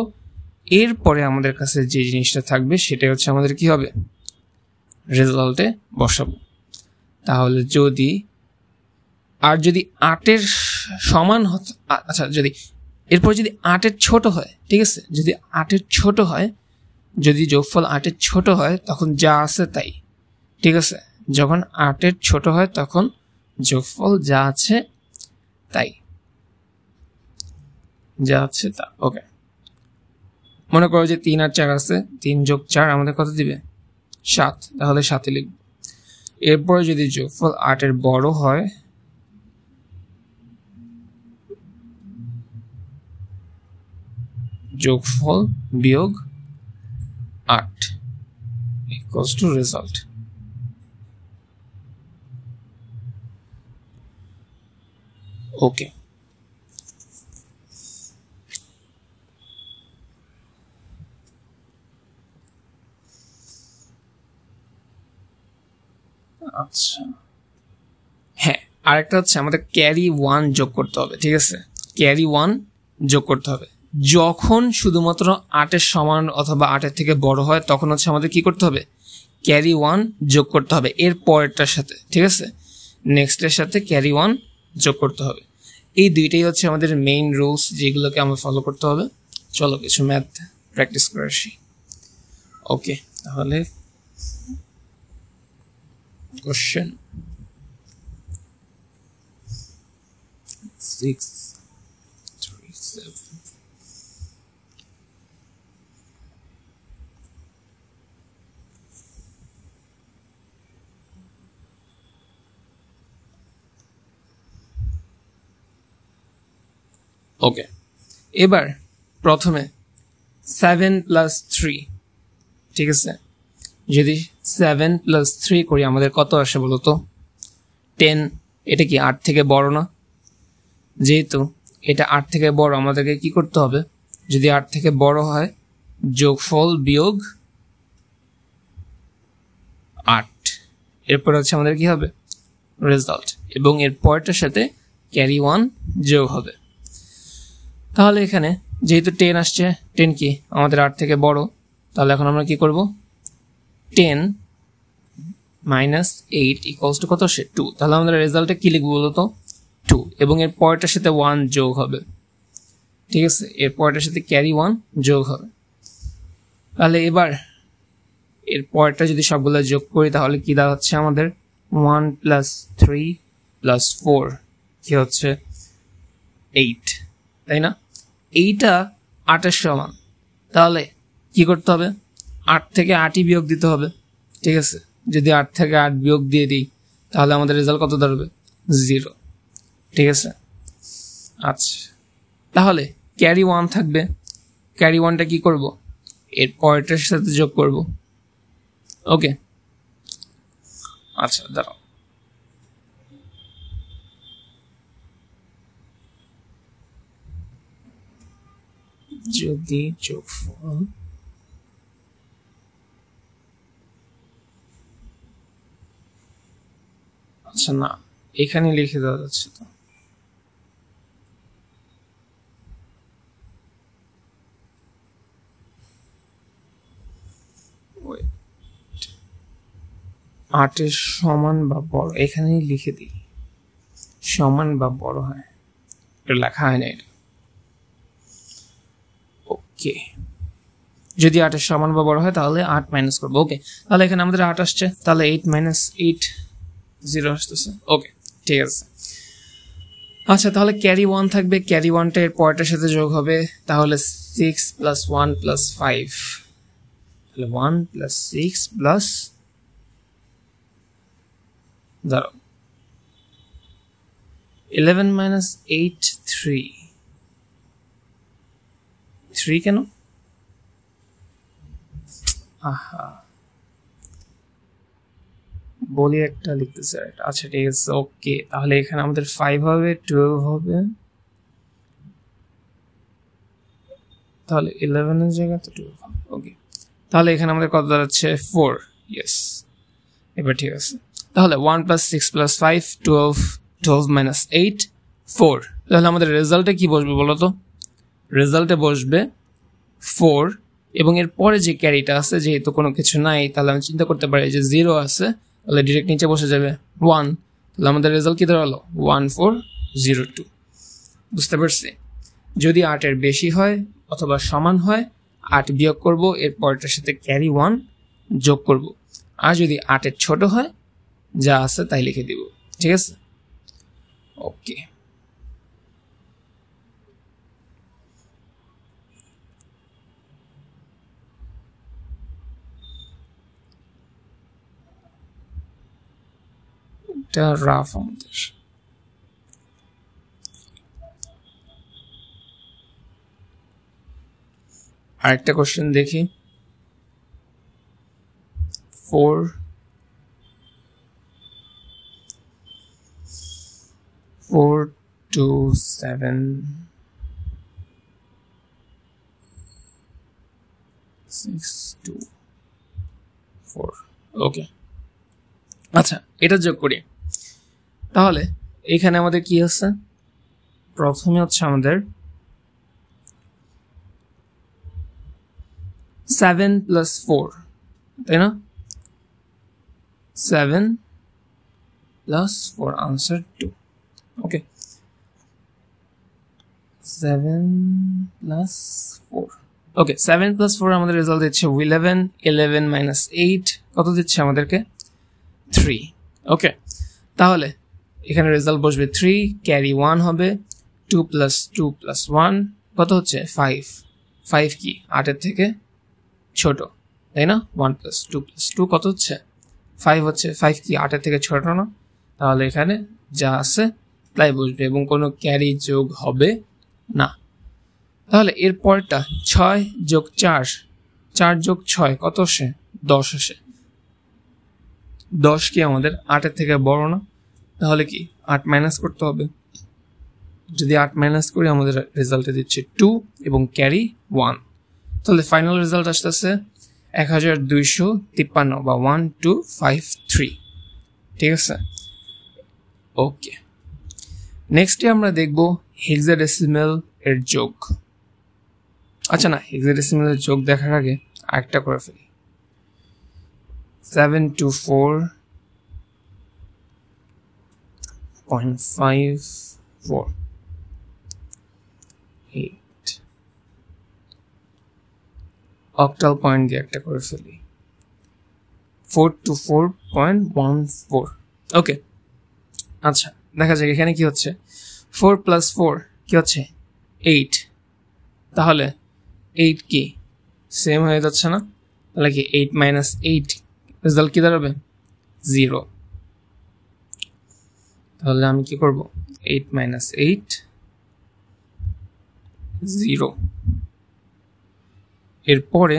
এরপরে আমাদের কাছে যে জিনিসটা থাকবে সেটা হচ্ছে আমাদের কি হবে রেজাল্টে বসাবো তাহলে যদি 8 এর সমান আচ্ছা যদি এরপর যদি 8 এর ছোট হয় ঠিক আছে যদি 8 এর ছোট হয় যদি যোগফল 8 এর ছোট হয় তখন যা আছে তাই ঠিক আছে যখন 8 এর ছোট হয় তখন যোগফল যা আছে তাই যা আছে তা ওকে মনে করো যে 3 আর 4 আছে 3 যোগ 4 আমাদের কত দিবে 7 তাহলে 7 লিখব এরপর যদি যোগফল 8 এর বড় হয় যোগফল বিয়োগ 8 equals to result ওকে আচ্ছা হ্যাঁ আরেকটা হচ্ছে আমাদের ক্যারি 1 যোগ করতে হবে ঠিক আছে ক্যারি 1 যোগ করতে হবে যখন শুধুমাত্র 8 এর সমান অথবা 8 এর থেকে বড় হয় তখন হচ্ছে আমাদের কি করতে হবে ক্যারি 1 যোগ করতে হবে এর পরেরটার সাথে ঠিক আছে নেক্সট এর সাথে ক্যারি 1 যোগ করতে হবে এই দুইটাই হচ্ছে আমাদের মেইন রুলস যেগুলোকে আমরা ফলো করতে হবে চলো কিছু ম্যাথ প্র্যাকটিস করে আসি ওকে তাহলে কোশ্চেন 6 3 7 ওকে, এবার প্রথমে 7 প্লাস 3, ঠিক আছে, যদি 7 প্লাস 3 করি আমাদের কত আসে বলো তো? 10। এটা কি 8 থেকে বড় না? যেহেতু এটা 8 থেকে বড়, আমাদেরকে কি করতে হবে? যদি 8 থেকে বড় হয়, যোগফল বিয়োগ 8, এরপর হচ্ছে আমাদের কি হবে? রেজাল্ট, এবং এর পরেরটার সাথে ক্যারি 1 যোগ হবে। তাহলে এখানে যেহেতু 10 আসছে, 10 কি আমাদের 8 থেকে বড়, তাহলে এখন আমরা কি করব? 10 মাইনাস 8 ইকুয়ালস টু কত আসে? 2। তাহলে আমাদের রেজাল্টে কি লিখবো বলতো? 2, এবং এর পরেরটার সাথে 1 যোগ হবে, ঠিক আছে, এর পরেরটার সাথে ক্যারি 1 যোগ হবে। তাহলে এবার এর পরেরটা যদি সবগুলো যোগ করি তাহলে কি দাঁড়াচ্ছে আমাদের? 1 প্লাস 3 প্লাস 4 কি হচ্ছে? 8, তাই না? এইটা 8-এর সমান, তাহলে কি করতে হবে? 8 থেকে 8ই বিয়োগ দিতে হবে, ঠিক আছে। যদি 8 থেকে 8 বিয়োগ দিয়ে দিই তাহলে আমাদের রেজাল্ট কত দাঁড়াবে? 0, ঠিক আছে। আচ্ছা, তাহলে ক্যারি 1 থাকবে, ক্যারি 1টা কি করব? এর পরেরটার সাথে যোগ করব, ওকে। আচ্ছা দাঁড়াও, যদি যোগফল আচ্ছা না, এখানে লিখে দেওয়া যাচ্ছে তো। আটের সমান বা বড়, এখানেই লিখে দিই সমান বা বড় হয়, এটা লেখা হয় না এটা, ওকে। যদি 8-এর সমান বা বড় হয় তাহলে 8 মাইনাস করবো, ওকে। তাহলে এখানে আমাদের 8 আসছে, তাহলে 8 মাইনাস 8 0 আসতেছে, ওকে, ঠিক আছে। আচ্ছা, তাহলে ক্যারি 1 থাকবে, ক্যারি 1টা এর পরেরটার সাথে যোগ হবে, তাহলে 6 প্লাস 1 প্লাস 5, তাহলে 1 প্লাস 6 প্লাস, দাঁড়াও, 11 মাইনাস 8 3 কেন? আহা, বলি একটা লিখতে স্যার। আচ্ছা ঠিক আছে, ওকে। তাহলে এখানে আমাদের 5 হবে, 12 হবে, তাহলে 11 এর জায়গায় তো 12 হবে, ওকে। তাহলে এখানে আমাদের কত দাঁড়াচ্ছে? 4, ইয়েস। এবার ঠিক আছে, তাহলে 1 প্লাস 6 প্লাস 5 12, 12 মাইনাস 8 4। তাহলে আমাদের রেজাল্টে কি বসবে বলো তো? রেজাল্টে বসবে 4, এবং এর পরে যে ক্যারিটা আছে, যেহেতু কোনো কিছু নাই তাহলে আমি চিন্তা করতে পারি যে 0 আছে, তাহলে ডিরেক্ট নিচে বসে যাবে 1। তাহলে আমাদের রেজাল্ট কি দাঁড়ালো? 1402। বুঝতে পারছি? যদি 8-এর বেশি হয় অথবা সমান হয়, 8 বিয়োগ করব, এর পরেরটার সাথে ক্যারি 1 যোগ করব। আর যদি 8-এর ছোট হয়, যা আছে তাই লিখে দিব, ঠিক আছে, ওকে। এটা রাফ আমাদের। আরেকটা কোশ্চেন দেখি। 4 2 7 6 2 4, ওকে। আচ্ছা, এটা যোগ করি। তাহলে এখানে আমাদের কি আছে? প্রথমে হচ্ছে আমাদের 7 প্লাস 4, তাই না? 7 প্লাস 4, আনসার 2, ওকে। 7 প্লাস 4, ওকে। 7 প্লাস 4 আমাদের রেজাল্ট দিচ্ছে 11, 11 মাইনাস 8 কত দিচ্ছে আমাদেরকে? 3, ওকে। তাহলে এখানে রেজাল্ট বসবে 3, ক্যারি 1 হবে, 2 প্লাস 2 প্লাস 1 কত হচ্ছে? 5। 5 কি 8-এর থেকে ছোট, তাই না? 1 প্লাস 2 প্লাস 2 কত হচ্ছে? 5 হচ্ছে। 5 কি 8-এর থেকে ছোট না? তাহলে এখানে যা আছে তাই বসবে, এবং কোনো ক্যারি যোগ হবে না। তাহলে এর পরেরটা 6 যোগ 4, 4 যোগ 6 কত আসে? 10 আসে। 10 কি আমাদের 8-এর থেকে বড় না? তাহলে কি 8 মাইনাস করতে হবে। যদি 8 মাইনাস করি আমাদের রেজাল্টে দিচ্ছে 2 এবং ক্যারি 1। তাহলে ফাইনাল রেজাল্ট আসতেছে 1253 বা 1253। ঠিক আছে, ওকে। নেক্সটে আমরা দেখব হেক্সাডেসিমাল এর যোগ। আচ্ছা না, হেক্সাডেসিমাল এর যোগ দেখার আগে আরেকটা করে ফেলি। 724.54 8 অক্টাল পয়েন্ট দিয়ে একটা করে ফেলি। 424.14। ওকে, আচ্ছা দেখা যাক এখানে কি হচ্ছে। 4 প্লাস 4 কি হচ্ছে? 8। তাহলে 8 কি সেম হয়ে যাচ্ছে না? তাহলে কি 8 মাইনাস 8 রেজাল্ট কি দাঁড়াবে? 0। তাহলে আমি কি করব? 8 মাইনাস 8 0। এরপরে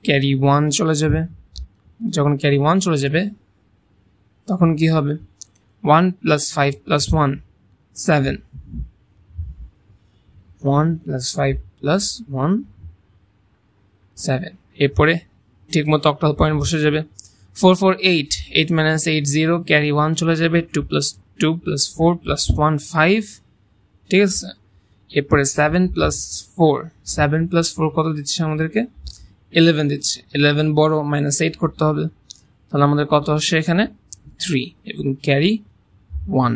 ক্যারি 1 চলে যাবে। যখন ক্যারি 1 চলে যাবে তখন কি হবে? 1 প্লাস 5 প্লাস 1 7। 1 plus 5 plus 1 7। এরপরে ঠিক মতো অক্টাল পয়েন্ট বসে যাবে। 4 4 8, 8 মাইনাস 8 0, ক্যারি 1 চলে যাবে। 2 প্লাস 2 প্লাস 4 প্লাস 1 5। ঠিক আছে, এরপরে 7 প্লাস 4, 7 প্লাস 4 কত দিচ্ছে আমাদেরকে? 11 দিচ্ছে। 11 বড়, মাইনাস 8 করতে হবে। তাহলে আমাদের কত আসছে এখানে? 3 এবং ক্যারি 1।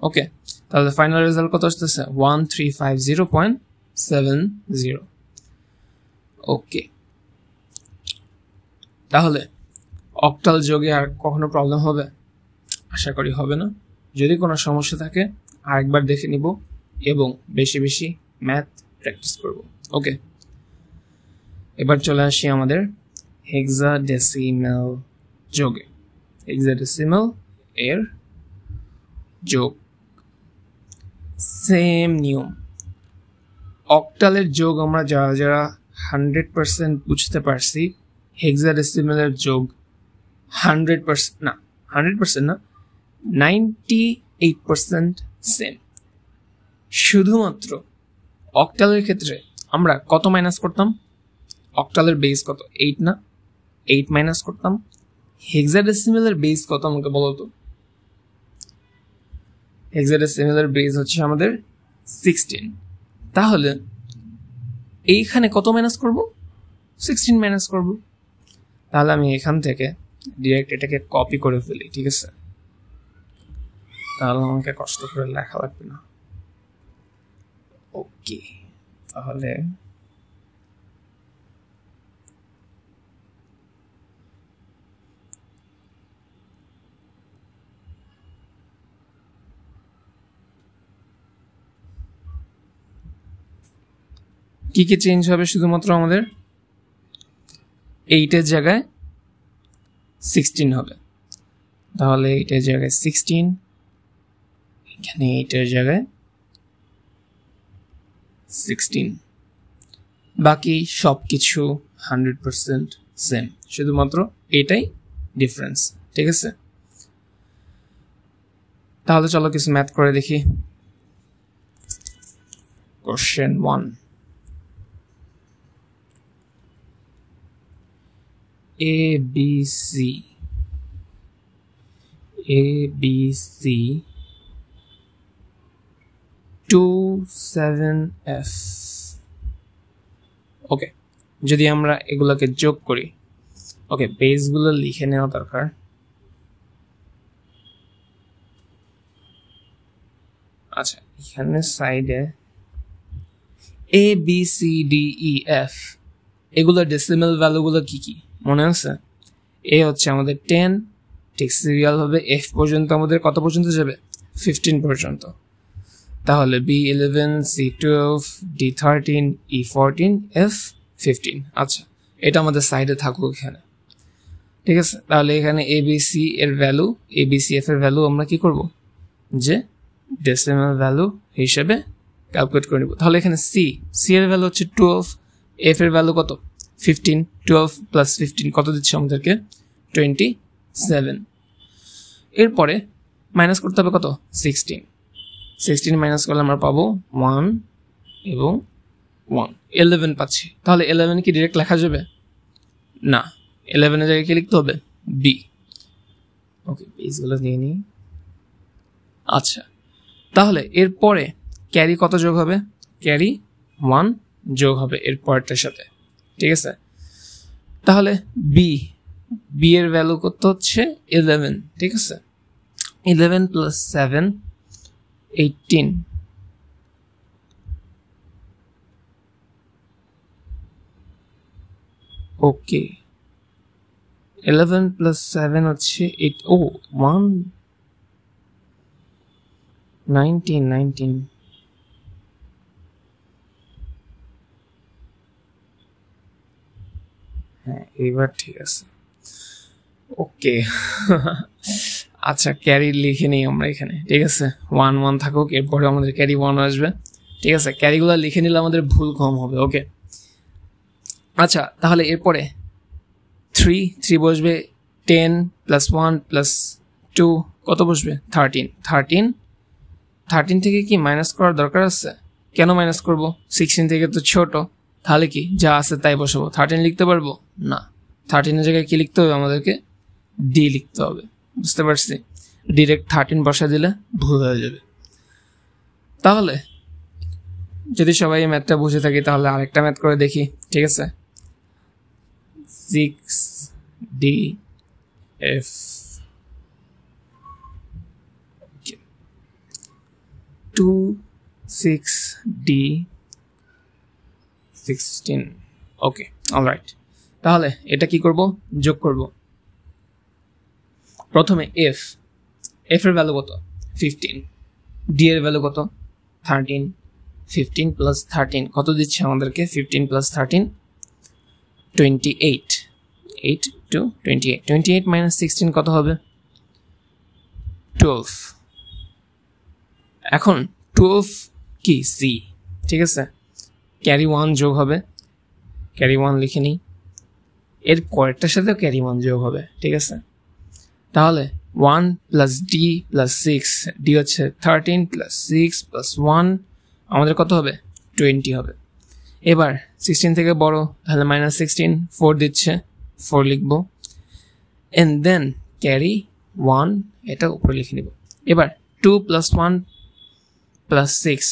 ওকে, তাহলে ফাইনাল রেজাল্ট কত আসতেছে? 1350.70। ওকে, তাহলে অক্টাল যোগে আর কখনো প্রবলেম হবে? আশা করি হবে না। যদি কোনো সমস্যা থাকে আরেকবার দেখে নিব এবং বেশি বেশি ম্যাথ প্র্যাকটিস করব। ওকে, এবার চলে আসি আমাদের হেক্সাডেসিমাল যোগে। হেক্সাডেসিমাল এর যোগ সেম নিয়ম। অক্টালের যোগ আমরা যারা যারা 100% বুঝতে পারছি, হেক্সাডেসিমালের যোগ 100% না, 100% না, 98% সেম। শুধুমাত্র অক্টালের ক্ষেত্রে আমরা কত মাইনাস করতাম? অক্টালের বেস কত? 8 না? 8 মাইনাস করতাম। হেক্সাডেসিমালের বেস কত আমাকে বলো তো? হেক্সাডেসিমালের বেস হচ্ছে আমাদের 16। তাহলে এইখানে কত মাইনাস করব? 16 মাইনাস করব। তাহলে আমি এখান থেকে ডিরেক্ট এটাকে কপি করে ফেলি। ঠিক আছে, তাহলে আমাকে কষ্ট করে লেখা লাগবে না। ওকে, তাহলে কি কি চেঞ্জ হবে? শুধুমাত্র আমাদের 8-এর জায়গায় 16 হবে। তাহলে 8-এর জায়গায় 16, এখানে 8-এর জায়গায় 16। বাকি সব কিছু 100% সেম, শুধুমাত্র এটাই ডিফারেন্স। ঠিক আছে, তাহলে চলো কিছু ম্যাথ করে দেখি। Question 1, ABC 27F। ওকে, যদি আমরা এগুলোকে যোগ করি, ওকে বেসগুলো লিখে নেওয়া দরকার। আচ্ছা, এখানে সাইডে ABCDEF এগুলোর ডেসিমাল ভ্যালুগুলো কি কি মনে আছে? এ হচ্ছে আমাদের 10, ঠিক সিরিয়াল হবে F পর্যন্ত আমাদের কত পর্যন্ত যাবে? 15 পর্যন্ত। তাহলে B11, C12, D13, E14, F15। আচ্ছা, এটা আমাদের সাইডে থাকুক এখানে। ঠিক আছে, তাহলে এখানে ABC এর ভ্যালু, ABCF এর ভ্যালু আমরা কি করব? যে ডেসিমাল ভ্যালু হিসেবে ক্যালকুলেট করে নিব। তাহলে এখানে সি এর ভ্যালু হচ্ছে 12, এফ এর ভ্যালু কত 15, 12 প্লাস 15 কত দিচ্ছে আমাদেরকে 27। এরপরে মাইনাস করতে হবে কত 16 মাইনাস করলে আমরা পাবো 1 এবং 1, 11 পাচ্ছি। তাহলে 11 কি ডিরেক্ট লেখা যাবে না, 11 এর জায়গায় কি লিখতে হবে বি। ওকে, পেজগুলো নিয়ে নিই। আচ্ছা, তাহলে এরপরে ক্যারি কত যোগ হবে, ক্যারি 1 যোগ হবে এর পরেরটার সাথে, ঠিক আছে। তাহলে বি এর ভ্যালু কত হচ্ছে 11, ঠিক আছে। 11 প্লাস 7 18, ওকে 11 প্লাস 7 হচ্ছে 8, ও 1 19, হ্যাঁ এবার ঠিক আছে, ওকে। আচ্ছা, ক্যারি লিখে নিই আমরা এখানে, ঠিক আছে। 1 থাকুক, এরপরে আমাদের ক্যারি 1 আসবে, ঠিক আছে। ক্যারিগুলো লিখে নিলে আমাদের ভুল কম হবে, ওকে। আচ্ছা, তাহলে এরপরে 3 বসবে, 10 প্লাস 1 প্লাস 2 কত বসবে 13 থেকে কি মাইনাস করার দরকার আছে? কেন মাইনাস করব? 16 থেকে তো ছোট, তাহলে কি যা আছে তাই বসাবো। 13 লিখতে পারবো না, 13 এর জায়গায় কি লিখতে হবে আমাদেরকে ডি লিখতে হবে, বুঝতে পারছি। ডিরেক্ট 13 বসা দিলে ভুল হয়ে যাবে। তাহলে যদি সবাই ম্যাথটা বুঝে থাকি তাহলে আরেকটা ম্যাথ করে দেখি, ঠিক আছে। 6D F 2 6D 16, okay alright. তাহলে এটা কি করব, যোগ করব। প্রথমে এফ এর ভ্যালু কত 15, ডি এর ভ্যালু কত 13, 15 প্লাস 13 কত দিচ্ছে আমাদেরকে 15 প্লাস 13 28, 8 to 28 মাইনাস 16 কত হবে 12। এখন 12 কি সি, ঠিক আছে। ক্যারি 1 যোগ হবে, ক্যারি 1 লিখে নিই, এর পরেরটার সাথে ক্যারি 1 যোগ হবে, ঠিক আছে। তাহলে 1 প্লাস ডি প্লাস 6, ডি হচ্ছে 13 প্লাস 6 প্লাস 1 আমাদের কত হবে 20 হবে। এবার 16 থেকে বড়, তাহলে মাইনাস 16, 4 দিচ্ছে, 4 লিখবো, এন্ড দেন ক্যারি 1 এটা উপরে লিখে নিব। এবার 2 প্লাস 1 প্লাস 6,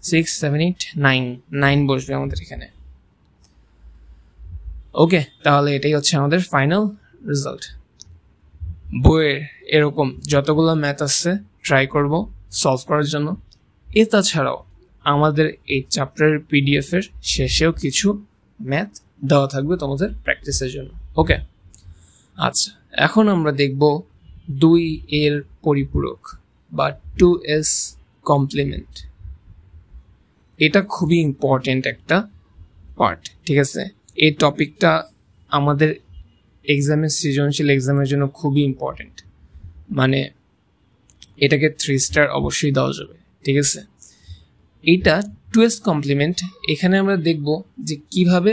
6 7 8 9 বসবে আমাদের এখানে, ওকে। তাহলে এটাই হচ্ছে আমাদের ফাইনাল রেজাল্ট। বইয়ের এরকম যতগুলো ম্যাথ আছে ট্রাই করব সলভ করার জন্য। তাছাড়াও আমাদের এই চ্যাপ্টারের পিডিএফ এর শেষেও কিছু ম্যাথ দেওয়া থাকবে তোমাদের প্র্যাকটিসের জন্য, ওকে। আচ্ছা, এখন আমরা দেখব 2 এর পরিপূরক বা 2s কমপ্লিমেন্ট। এটা খুবই ইম্পর্টেন্ট একটা পার্ট, ঠিক আছে। এই টপিকটা আমাদের এক্সামের সৃজনশীল এক্সামের জন্য খুবই ইম্পর্টেন্ট, মানে এটাকে 3 স্টার অবশ্যই দেওয়া যাবে, ঠিক আছে। এইটা 2s কমপ্লিমেন্ট। এখানে আমরা দেখব যে কিভাবে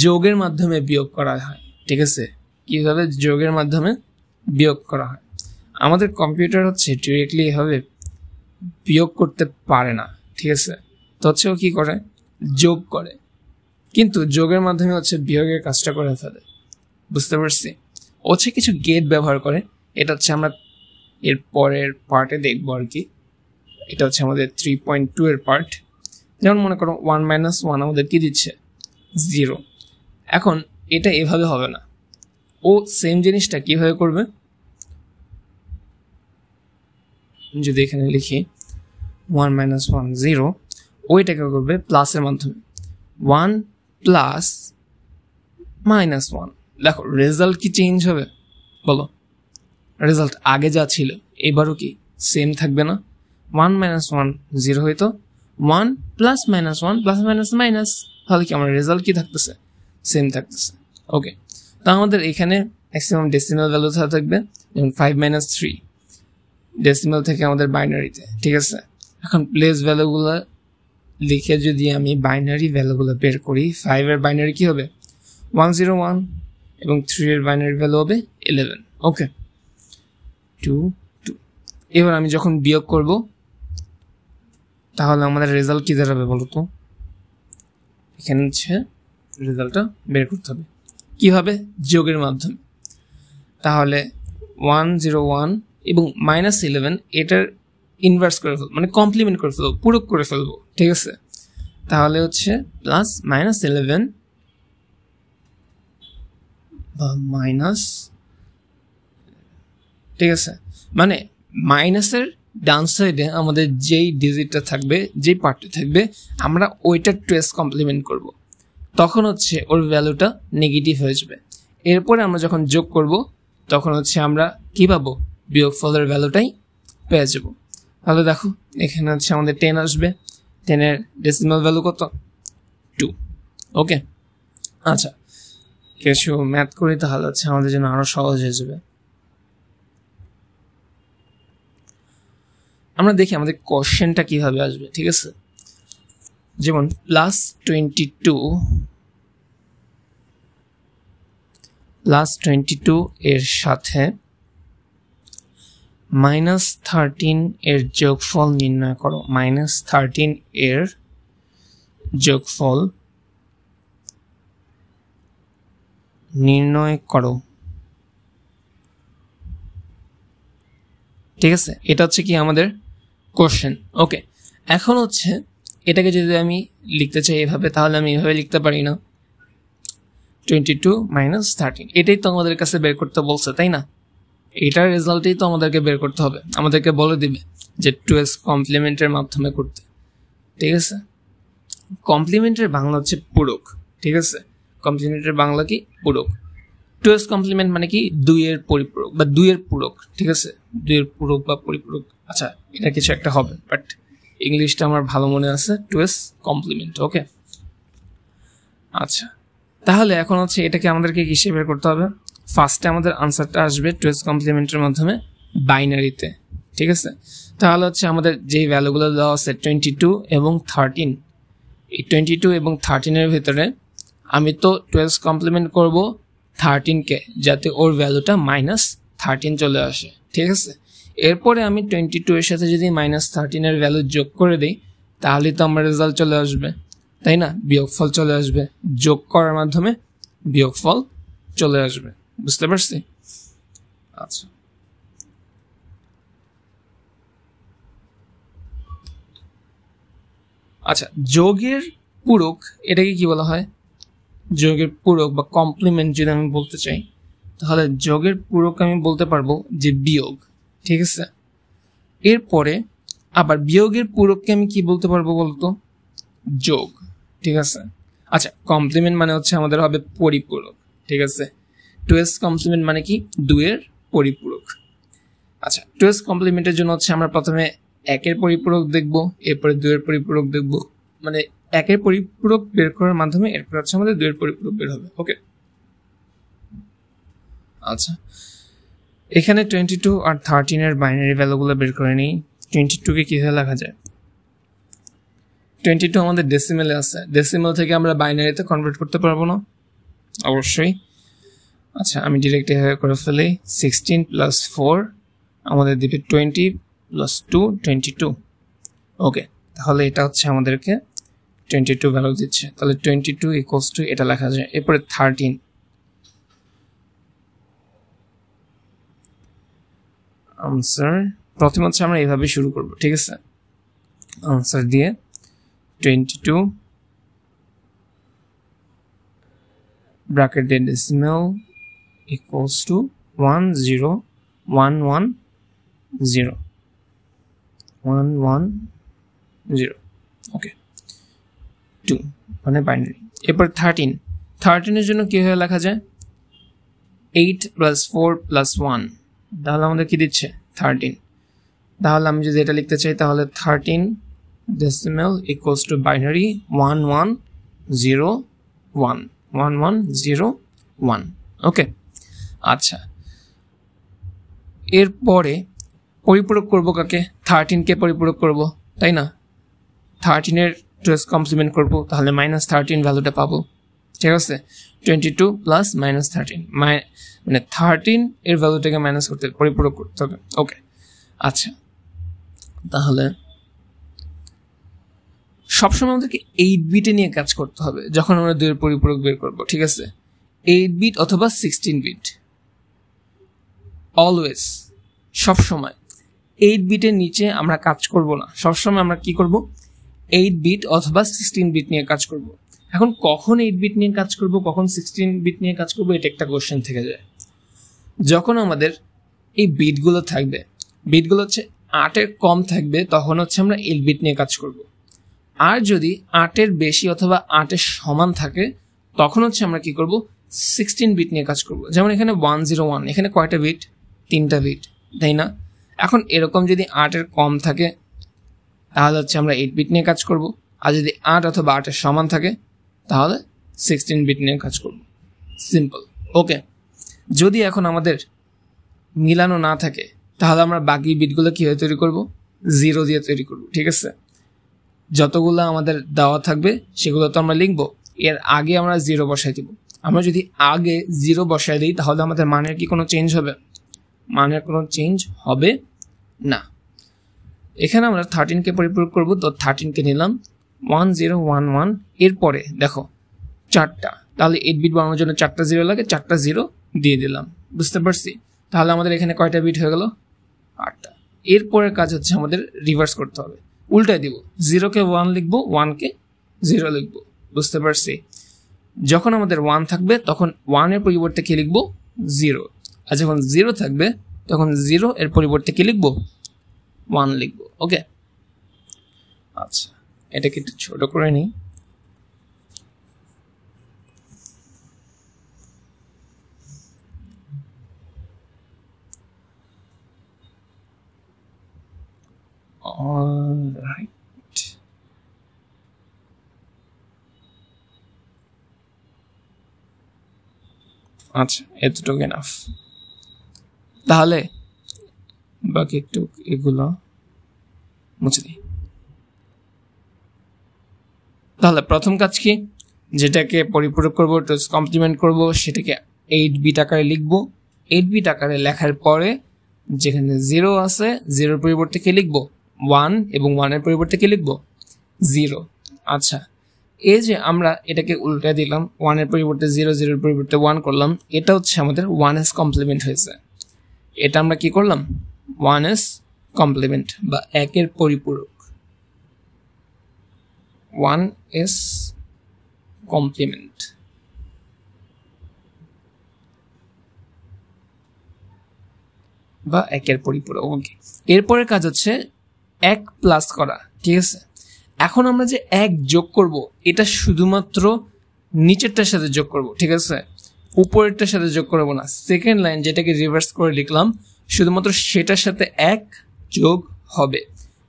যোগের মাধ্যমে বিয়োগ করা হয়, ঠিক আছে। কিভাবে যোগের মাধ্যমে বিয়োগ করা হয়। আমাদের কম্পিউটার হচ্ছে ডিরেক্টলি এভাবে বিয়োগ করতে পারে না, ঠিক আছে। তো হচ্ছে ও কি করে যোগ করে, কিন্তু যোগের মাধ্যমে হচ্ছে বিয়োগের কাজটা করে ফেলে, বুঝতে পারছি। হচ্ছে কিছু গেট ব্যবহার করে, এটা হচ্ছে আমরা এর পরের পার্টে দেখবো আর কি। এটা হচ্ছে আমাদের 3.2 এর পার্ট। যেমন মনে করো 1 মাইনাস 1 আমাদের কি দিচ্ছে 0। এখন এটা এভাবে হবে না, ও সেম জিনিসটা কিভাবে করবে, যদি এখানে লিখি 1 মাইনাস 1 0, ওইটাকে করবে প্লাসের মাধ্যমে 1 প্লাস মাইনাস 1। দেখো রেজাল্ট কি চেঞ্জ হবে, বলো। রেজাল্ট আগে যা ছিল এবারও কি সেম থাকবে না। 1 মাইনাস 1 0 হইতো, 1 plus minus 1 plus minus minus, তাহলে কি আমার রেজাল্ট কি থাকতেছে সেম থাকতেছে, ওকে। তো আমাদের এখানে ম্যাক্সিমাম ডেসিমাল ভ্যালু থাকবে, যেমন 5 মাইনাস 3 ডেসিমাল থেকে আমাদের বাইনারিতে, ঠিক আছে। এখন প্লেস ভ্যালুগুলো লিখে যদি আমি বাইনারি ভ্যালুগুলো বের করি 5 এর বাইনারি কি হবে 101 এবং 3 এর বাইনারি ভ্যালু হবে 11 ওকে 2 2 এবার আমি যখন বিয়োগ করব তাহলে আমাদের রেজাল্ট কি দাঁড়াবে বলো তো এখানে হচ্ছে রেজাল্টটা বের করতে হবে কিভাবে যোগের মাধ্যমে তাহলে 101 এবং -11 এটার ইনভার্স করে ফেলবো মানে কমপ্লিমেন্ট করে ফেলবো পূরক করে ফেলবো ঠিক আছে তাহলে হচ্ছে প্লাস -11 বা মাইনাস ঠিক আছে মানে মাইনাসের ডান সাইডে আমাদের যেই ডিজিটটা থাকবে যেই পার্টটা থাকবে আমরা ওইটা টুয়েস কমপ্লিমেন্ট করব তখন হচ্ছে ওর ভ্যালুটা নেগেটিভ হয়ে যাবে এরপরে আমরা যখন যোগ করব তখন হচ্ছে আমরা কি পাবো বিয়োগফলের ভ্যালুটাই পেয়ে যাব তাহলে দেখো এখানে হচ্ছে আমাদের 10 আসবে 10 এর ডেসিমাল ভ্যালু কত 2 ওকে আচ্ছা কিছু ম্যাথ করি তাহলে হচ্ছে আমাদের জন্য আরো সহজ হয়ে যাবে আমরা দেখি আমাদের কোশ্চেনটা কিভাবে আসবে ঠিক আছে যেমন +22 এর সাথে -13 এর যোগফল নির্ণয় করো -13 এর যোগফল নির্ণয় করো ঠিক আছে এটা হচ্ছে কি আমাদের কোশ্চেন ওকে এখন হচ্ছে এটাকে যদি আমি লিখতে চাই এভাবে তাহলে আমি এভাবে লিখতে পারি না 22 - 13 এটাই তো আমাদের কাছে বের করতে বলছে তাই না এটার রেজাল্টই তো আমাদেরকে বের করতে হবে আমাদেরকে বলে দিবে যে 2s কমপ্লিমেন্টের মাধ্যমে করতে ঠিক আছে কমপ্লিমেন্টের বাংলা হচ্ছে পূরক ঠিক আছে কমপ্লিমেন্টের বাংলা কি পূরক 2s কমপ্লিমেন্ট মানে কি 2 এর পরিপূরক বা 2 এর পূরক ঠিক আছে 2 এর পূরক বা পরিপূরক আচ্ছা এটা কিছু একটা হবে বাট ইংলিশটা আমার ভালো মনে আছে 2s কমপ্লিমেন্ট ওকে আচ্ছা তাহলে এখন হচ্ছে এটাকে আমাদেরকে কিসে বের করতে হবে ফার্স্টে আমাদের আনসারটা আসবে 2s কমপ্লিমেন্টের মাধ্যমে বাইনারিতে ঠিক আছে তাহলে হচ্ছে আমাদের যেই ভ্যালুগুলো দেওয়া আছে 22 এবং 13 এই 22 এবং 13 এর ভিতরে আমি তো 2s কমপ্লিমেন্ট করব 13 কে যাতে ওর ভ্যালুটা -13 চলে আসে ঠিক আছে এরপরে আমি 22 এর সাথে যদি -13 এর ভ্যালু যোগ করে দেই তাহলে তো আমার রেজাল্ট চলে আসবে তাই না বিয়োগফল চলে আসবে যোগ করার মাধ্যমে বিয়োগফল চলে আসবে বুঝতে পারছি আচ্ছা আচ্ছা যোগের পূরক এটাকে কি বলা হয় যোগের পূরক বা কমপ্লিমেন্ট যদি আমি বলতে চাই তাহলে যোগের পূরক আমি বলতে পারবো যে বিয়োগ ঠিক আছে এরপরে আবার বিয়োগের পূরককে আমি কি বলতে পারবো বলতো যোগ ঠিক আছে আচ্ছা কমপ্লিমেন্ট মানে হচ্ছে আমাদের হবে পরিপূরক ঠিক আছে 2s কমপ্লিমেন্ট মানে কি 2 এর পরিপূরক আচ্ছা 2s কমপ্লিমেন্টের জন্য হচ্ছে আমরা প্রথমে 1 এর পরিপূরক দেখব এরপরে 2 এর পরিপূরক দেখব মানে 1 এর পরিপূরক বের করার মাধ্যমে এরপর হচ্ছে আমাদের 2 এর পরিপূরক বের হবে ওকে আচ্ছা এখানে 22 আর 13 এর বাইনারি ভ্যালুগুলো বের করে নিই 22 কে কিভাবে লেখা যায় 22 আমাদের ডেসিমেলে আছে ডেসিমেল থেকে আমরা বাইনারিতে কনভার্ট করতে পারবো না অবশ্যই আচ্ছা আমি ডাইরেক্ট এভাবে করে ফেলি 16 + 4 আমাদের দিবে 20 + 2 22 ওকে তাহলে এটা হচ্ছে আমাদেরকে 22 ভ্যালু দিচ্ছে তাহলে 22 = এটা লেখা যায় এরপরে 13 আনসার প্রথমে হচ্ছে আমরা এইভাবে শুরু করব ঠিক আছে আনসার দিয়ে 22 ব্র্যাকেট দিয়ে ডেসিমাল equals to 10110 110 ওকে 2 মানে বাইনারি এরপর 13 এর জন্য কিভাবে লেখা যায় 8 + 4 + 1 তাহলে আমাদের কি দিচ্ছে 13 তাহলে আমি যদি এটা লিখতে চাই তাহলে 13 decimal equals to binary 1101 ওকে আচ্ছা এরপরে পরিপূরক করব কাকে 13 কে পরিপূরক করব তাই না 13 এর 2s কমপ্লিমেন্ট করব, তাহলে -13 ভ্যালুটা পাবো। ঠিক আছে, 22 প্লাস -13 মানে 13 এর ভ্যালুটাকে মাইনাস করতে পরিপূরক করতে হবে। ওকে, আচ্ছা, তাহলে সবসময় আমাদেরকে 8 বিটে নিয়ে কাজ করতে হবে যখন আমরা 2 এর পরিপূরক বের করব। ঠিক আছে, 8 বিট অথবা 16 বিট, অলওয়েজ, সবসময় 8 বিটের নিচে আমরা কাজ করব না। সবসময় আমরা কি করব, 8 বিট অথবা 16 বিট নিয়ে কাজ করব। এখন কখন 8 বিট নিয়ে কাজ করব, কখন 16 বিট নিয়ে কাজ করব, এটা একটা কোশ্চেন থেকে যায়। যখন আমাদের এই বিটগুলো থাকবে, বিটগুলো হচ্ছে 8 এর কম থাকবে, তখন হচ্ছে আমরা 8 বিট নিয়ে কাজ করব। আর যদি 8 এর বেশি অথবা 8 এর সমান থাকে, তখন হচ্ছে আমরা কি করব, 16 বিট নিয়ে কাজ করব। যেমন এখানে 101, এখানে কয়টা বিট, 3টা বিট, তাই না? এখন এরকম যদি 8 এর কম থাকে, তাহলে হচ্ছে আমরা 8 বিট নিয়ে কাজ করব। আর যদি 8 অথবা 8 এর সমান থাকে, তাহলে 16 বিট নিয়ে কাজ করব। সিম্পল। ওকে, যদি এখন আমাদের মিলানো না থাকে, তাহলে আমরা বাকি বিটগুলো কীভাবে তৈরি করব, 0 দিয়ে তৈরি করব। ঠিক আছে, যতগুলো আমাদের দেওয়া থাকবে সেগুলো তো আমরা লিখব, এর আগে আমরা 0 বসাই দিব। আমরা যদি আগে 0 বসাই দিই, তাহলে আমাদের মানের কি কোনো চেঞ্জ হবে? মানের কোনো চেঞ্জ হবে না। এখানে আমরা 13কে পরিপূরক করব, তো 13কে নিলাম 1011। এরপরে দেখো 4টা, তাহলে 8 বিট বানানোর জন্য 4টা 0 লাগে, 4টা 0 দিয়ে দিলাম। বুঝতে পারছি? তাহলে আমাদের এখানে কয়টা বিট হয়ে গেল, 8টা। এরপরের কাজ হচ্ছে আমাদের রিভার্স করতে হবে, উল্টায় দিব, 0কে 1 লিখবো, 1কে 0 লিখবো। বুঝতে পারছি? যখন আমাদের 1 থাকবে, তখন 1 এর পরিবর্তে কি লিখবো, 0। আর যখন 0 থাকবে, তখন 0 এর পরিবর্তে কি লিখবো, 1 লিখবো। ওকে, আচ্ছা, এটাকে একটু ছোট করে নিই। অলরাইট, আচ্ছা, এতটুকু এনাফ। তাহলে বাকি একটু এগুলো মুছে দিই। তাহলে প্রথম কাজ কি, যেটাকে পরিপূরক করবো, কমপ্লিমেন্ট করব, সেটাকে 8 বিট আকারে লিখবো। 8 বিট আকারে লেখার পরে যেখানে 0 আছে, 0 পরিবর্তে কি লিখবো, 1, এবং 1 এর পরিবর্তে কি লিখবো, 0। আচ্ছা, এই যে আমরা এটাকে উল্টে দিলাম, 1 এর পরিবর্তে 0, 0 এর পরিবর্তে 1 করলাম, এটা হচ্ছে আমাদের 1s কমপ্লিমেন্ট হয়েছে। এটা আমরা কি করলাম, 1s কমপ্লিমেন্ট বা 1 এর পরিপূরক, 1s কমপ্লিমেন্ট। বা 1 এর পরিপূরক। ওকে, এরপরের কাজ হচ্ছে 1 প্লাস করা। ঠিক আছে, এখন আমরা যে 1 যোগ করব, এটা শুধুমাত্র নিচেরটার সাথে যোগ করব। ঠিক আছে, উপরেরটার সাথে যোগ করব না। সেকেন্ড লাইন যেটাকে রিভার্স করে লিখলাম, শুধুমাত্র সেটার সাথে 1 যোগ হবে।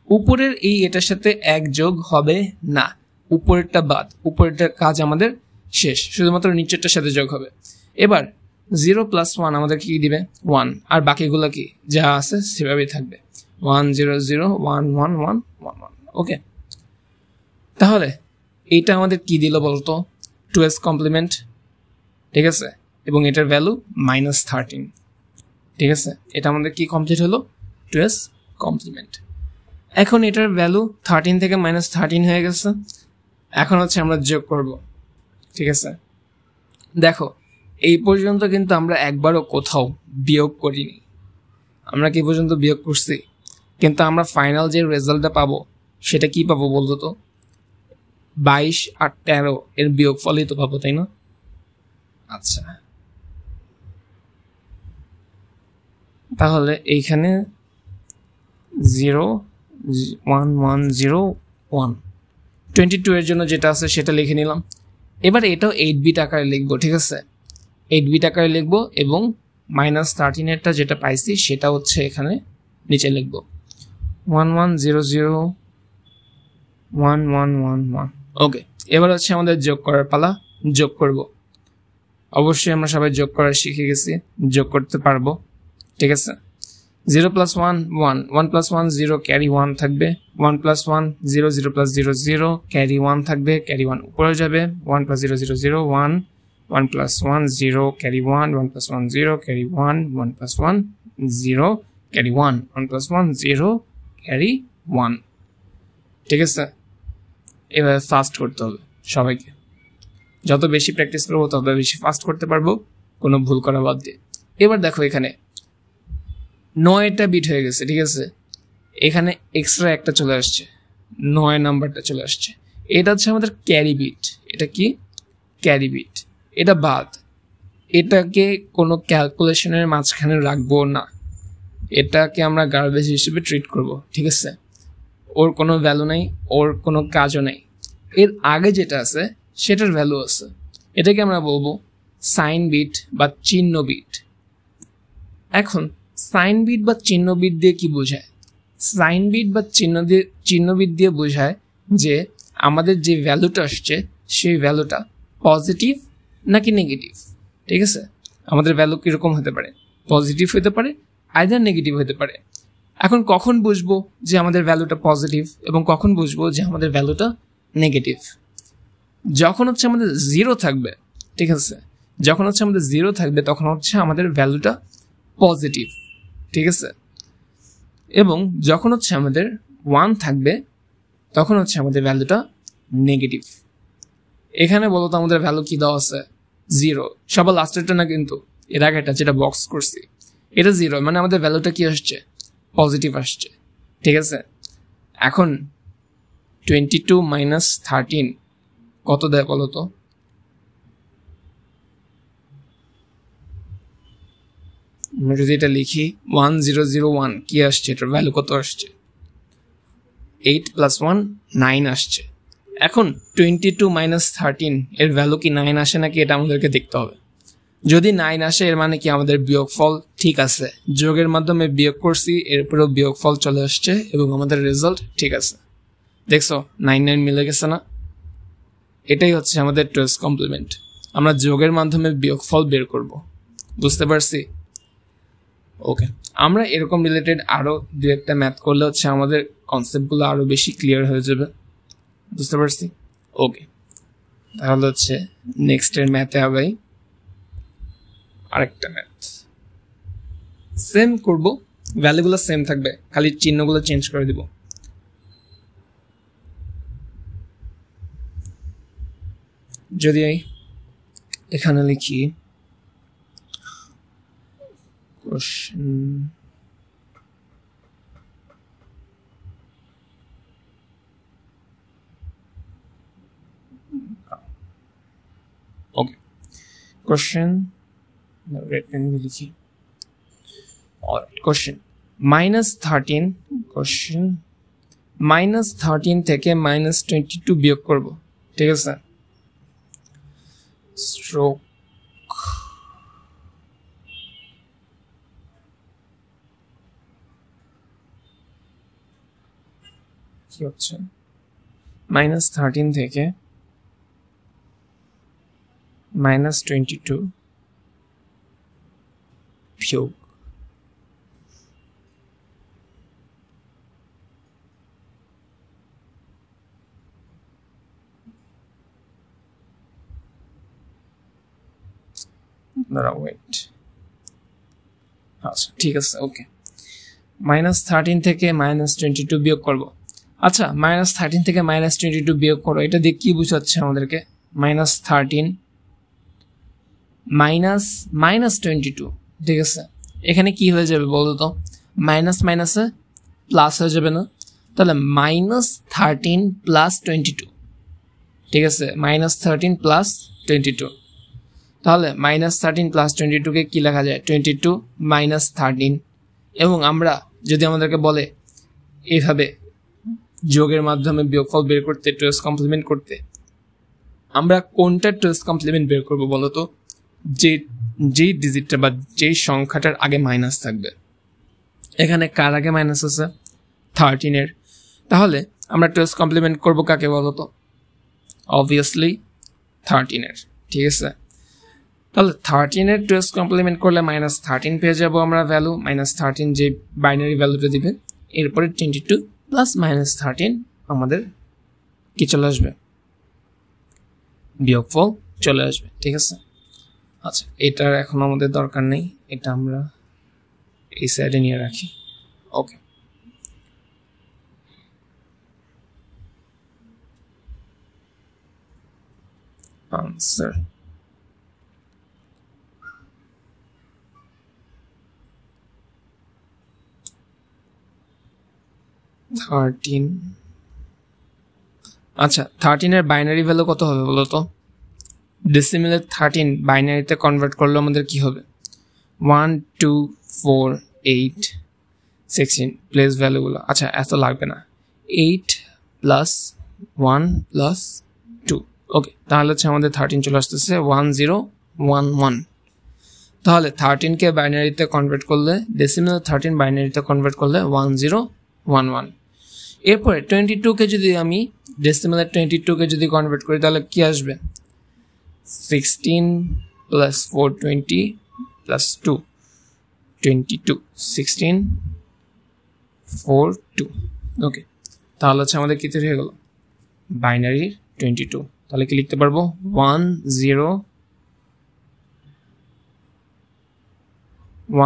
উপরের এই এটার সাথে 1 যোগ হবে না, উপরেরটা বাদ, উপরেরটার কাজ আমাদের শেষ, শুধুমাত্র নিচেরটার সাথে যোগ হবে। এবার 0 প্লাস 1 আমাদের কি দিবে, 1, আর বাকিগুলো কি যা আছে সেভাবেই থাকবে, 1 0 0 1 1 1 1 1। ওকে, তাহলে এইটা আমাদের কি দিল বলতো, 2s কমপ্লিমেন্ট। ঠিক আছে, এবং এটার ভ্যালু -13। ঠিক আছে, এটা আমাদের কি কমপ্লিট হলো, 2s কমপ্লিমেন্ট। এখন এটার ভ্যালু 13 থেকে -13 হয়ে গেছে। এখন হচ্ছে আমরা যোগ করব। ঠিক আছে, দেখো এই পর্যন্ত কিন্তু আমরা একবারও কোথাও বিয়োগ করিনি। আমরা কি পর্যন্ত বিয়োগ করছি, কিন্তু আমরা ফাইনাল যে রেজাল্টটা পাবো সেটা কি পাবো বলতো তো, 22 আর 13 এর বিয়োগ ফলই তো পাবো, তাই না? আচ্ছা, তাহলে এইখানে 0 1 1 0 1, 22 এর জন্য যেটা আছে সেটা লিখে নিলাম। এবার এটাও 8 বিট আকারে লিখবো। ঠিক আছে, 8 বিট আকারে লিখবো, এবং -13 এরটা যেটা পাইছি সেটা হচ্ছে এখানে নিচে লিখবো, 1 1 0 0 1 1 1 1। ওকে, এবার হচ্ছে আমাদের যোগ করার পালা। যোগ করব, অবশ্যই আমরা সবাই যোগ করা শিখে গেছি, যোগ করতে পারবো। ঠিক আছে, 0 plus 1 1 1 plus 1 0 ক্যারি 1 থাকবে 1 plus 1 0 0 plus 0 0 ক্যারি 1 থাকবে ক্যারি 1 উপরে যাবে 1 plus 0 0 0 1 1 plus 1 0 carry 1 1 plus 1 0 carry 1 1 plus 1 0 carry 1 1 plus 1 0 carry 1 ঠিক আছে এবার ফাস্ট করতে হবে সবাইকে যত বেশি প্র্যাকটিস করব তত বেশি ফাস্ট করতে পারবো কোনো ভুল করা বাদ দিয়ে এবার দেখো এখানে 9টা বিট হয়ে গেছে ঠিক আছে এখানে এক্সট্রা একটা চলে আসছে 9 নাম্বারটা চলে আসছে এটা হচ্ছে আমাদের ক্যারি বিট এটা কি ক্যারি বিট এটা বাদ এটাকে কোনো ক্যালকুলেশনের মাঝখানে রাখবো না এটাকে আমরা গার্বেজ হিসেবে ট্রিট করব ঠিক আছে ওর কোনো ভ্যালু নাই ওর কোনো কাজও নাই এর আগে যেটা আছে সেটার ভ্যালু আছে এটাকে আমরা বলবো সাইন বিট বা চিহ্ন বিট এখন সাইন বিট বা চিহ্ন বিট দিয়ে কি বোঝায় সাইন বিট বা চিহ্ন বিট দিয়ে বোঝায় যে আমাদের যে ভ্যালুটা আসছে সেই ভ্যালুটা পজিটিভ নাকি নেগেটিভ ঠিক আছে আমাদের ভ্যালু কীরকম হতে পারে পজিটিভ হতে পারে আইদার নেগেটিভ হতে পারে এখন কখন বুঝবো যে আমাদের ভ্যালুটা পজিটিভ এবং কখন বুঝবো যে আমাদের ভ্যালুটা নেগেটিভ যখন হচ্ছে আমাদের জিরো থাকবে ঠিক আছে যখন হচ্ছে আমাদের জিরো থাকবে তখন হচ্ছে আমাদের ভ্যালুটা পজিটিভ ঠিক আছে এবং যখন হচ্ছে আমাদের 1 থাকবে তখন হচ্ছে আমাদের ভ্যালুটা নেগেটিভ এখানে বলো তো আমাদের ভ্যালু কি দেওয়া আছে 0 সবার লাস্টেরটা না কিন্তু এর আগেটা যেটা বক্স করছি এটা 0 মানে আমাদের ভ্যালুটা কি আসছে পজিটিভ আসছে ঠিক আছে এখন 22 মাইনাস 13 কত দেয় বলো তো আমরা যদি এটা লিখি 1001 কি আসছে এটার ভ্যালু কত আসছে 8 plus 1 9 আসছে এখন 22 মাইনাস 13 এর ভ্যালু কি 9 আসে নাকি এটা আমাদেরকে দেখতে হবে যদি 9 আসে এর মানে কি আমাদের বিয়োগফল ঠিক আছে যোগের মাধ্যমে বিয়োগ করছি এরপরেও বিয়োগফল চলে আসছে এবং আমাদের রেজাল্ট ঠিক আছে দেখছো 9 মিলে গেছে না এটাই হচ্ছে আমাদের টুয়েলভ কমপ্লিমেন্ট আমরা যোগের মাধ্যমে বিয়োগফল বের করব বুঝতে পারছি ওকে আমরা এরকম রিলেটেড আরো দু একটা ম্যাথ করলে হচ্ছে আমাদের কনসেপ্টগুলো আরো বেশি ক্লিয়ার হয়ে যাবে বুঝতে পারছি ওকে তাহলে হচ্ছে নেক্সট এর ম্যাথে হবে আরেকটা ম্যাথ সেম করব ভ্যালুগুলো সেম থাকবে খালি চিহ্নগুলো চেঞ্জ করে দিব যদি এখানে লিখি question okay question red pen দিয়ে লিখি কোশ্চেন -13 কোশ্চেন -13 থেকে -22 বিয়োগ করব ঠিক আছে স্ট্রোক কি হচ্ছে -13 থেকে -22 বিয়োগ ওয়েট আচ্ছা ঠিক আছে ওকে -13 থেকে -22 বিয়োগ করব আচ্ছা -13 থেকে -22 বিয়োগ করো এটা দিয়ে কি বুঝাচ্ছে আমাদেরকে -13 -22 ঠিক আছে এখানে কি হয়ে যাবে বলতো তো মাইনাস মাইনাসে প্লাস হয়ে যাবে না তাহলে -13 + 22 ঠিক আছে -13 + 22 তাহলে -13 + 22 কে কি লেখা যায় 22 - 13 এবং আমরা যদি আমাদেরকে বলে এইভাবে যোগের মাধ্যমে বিয়োগফল বের করতে টুয়েলভ কমপ্লিমেন্ট করতে আমরা কোনটা টুয়েলভ কমপ্লিমেন্ট বের করব বলো তো যে ডিজিটটা বা যেই সংখ্যাটার আগে মাইনাস থাকবে এখানে কার আগে মাইনাস আছে 13 এর তাহলে আমরা টুয়েলভ কমপ্লিমেন্ট করব কাকে বলো তো অবভিয়াসলি 13 এর ঠিক আছে তাহলে 13 এর 2s কমপ্লিমেন্ট করলে -13 পেয়ে যাব আমরা ভ্যালু, -13 যে বাইনারি ভ্যালুটা দিবে, এরপরে 22 প্লাস -13 আমাদের কি চলে আসবে, বিয়োগফল চলে আসবে। ঠিক আছে, আচ্ছা এটার এখন আমাদের দরকার নেই, এটা আমরা এই সাইডে নিয়ে রাখি। ওকে, আনসার আচ্ছা 13 এর বাইনারি ভ্যালু কত হবে বলো তো? ডেসিমেলে 13 বাইনারিতে কনভার্ট করলে আমাদের কি হবে? 1 2 4 8 16 প্লেস ভ্যালুগুলো, আচ্ছা এত লাগবে না, 8 প্লাস 1 প্লাস 2। ওকে, তাহলে হচ্ছে আমাদের 13 চলে আসতেছে 1011। তাহলে 13 কে বাইনারিতে কনভার্ট করলে, ডেসিমেলে 13 বাইনারিতে কনভার্ট করলে 1011। এরপরে 22 কে যদি আমি ডেসিমেলে 22 কে যদি কনভার্ট করি তাহলে কি আসবে? 16 প্লাস 4 20 প্লাস 2 22, 16 4 2। ওকে, তাহলে হচ্ছে আমাদের কি তৈরি হয়ে গেল? বাইনারি 22। তাহলে কি লিখতে পারবো? 1 0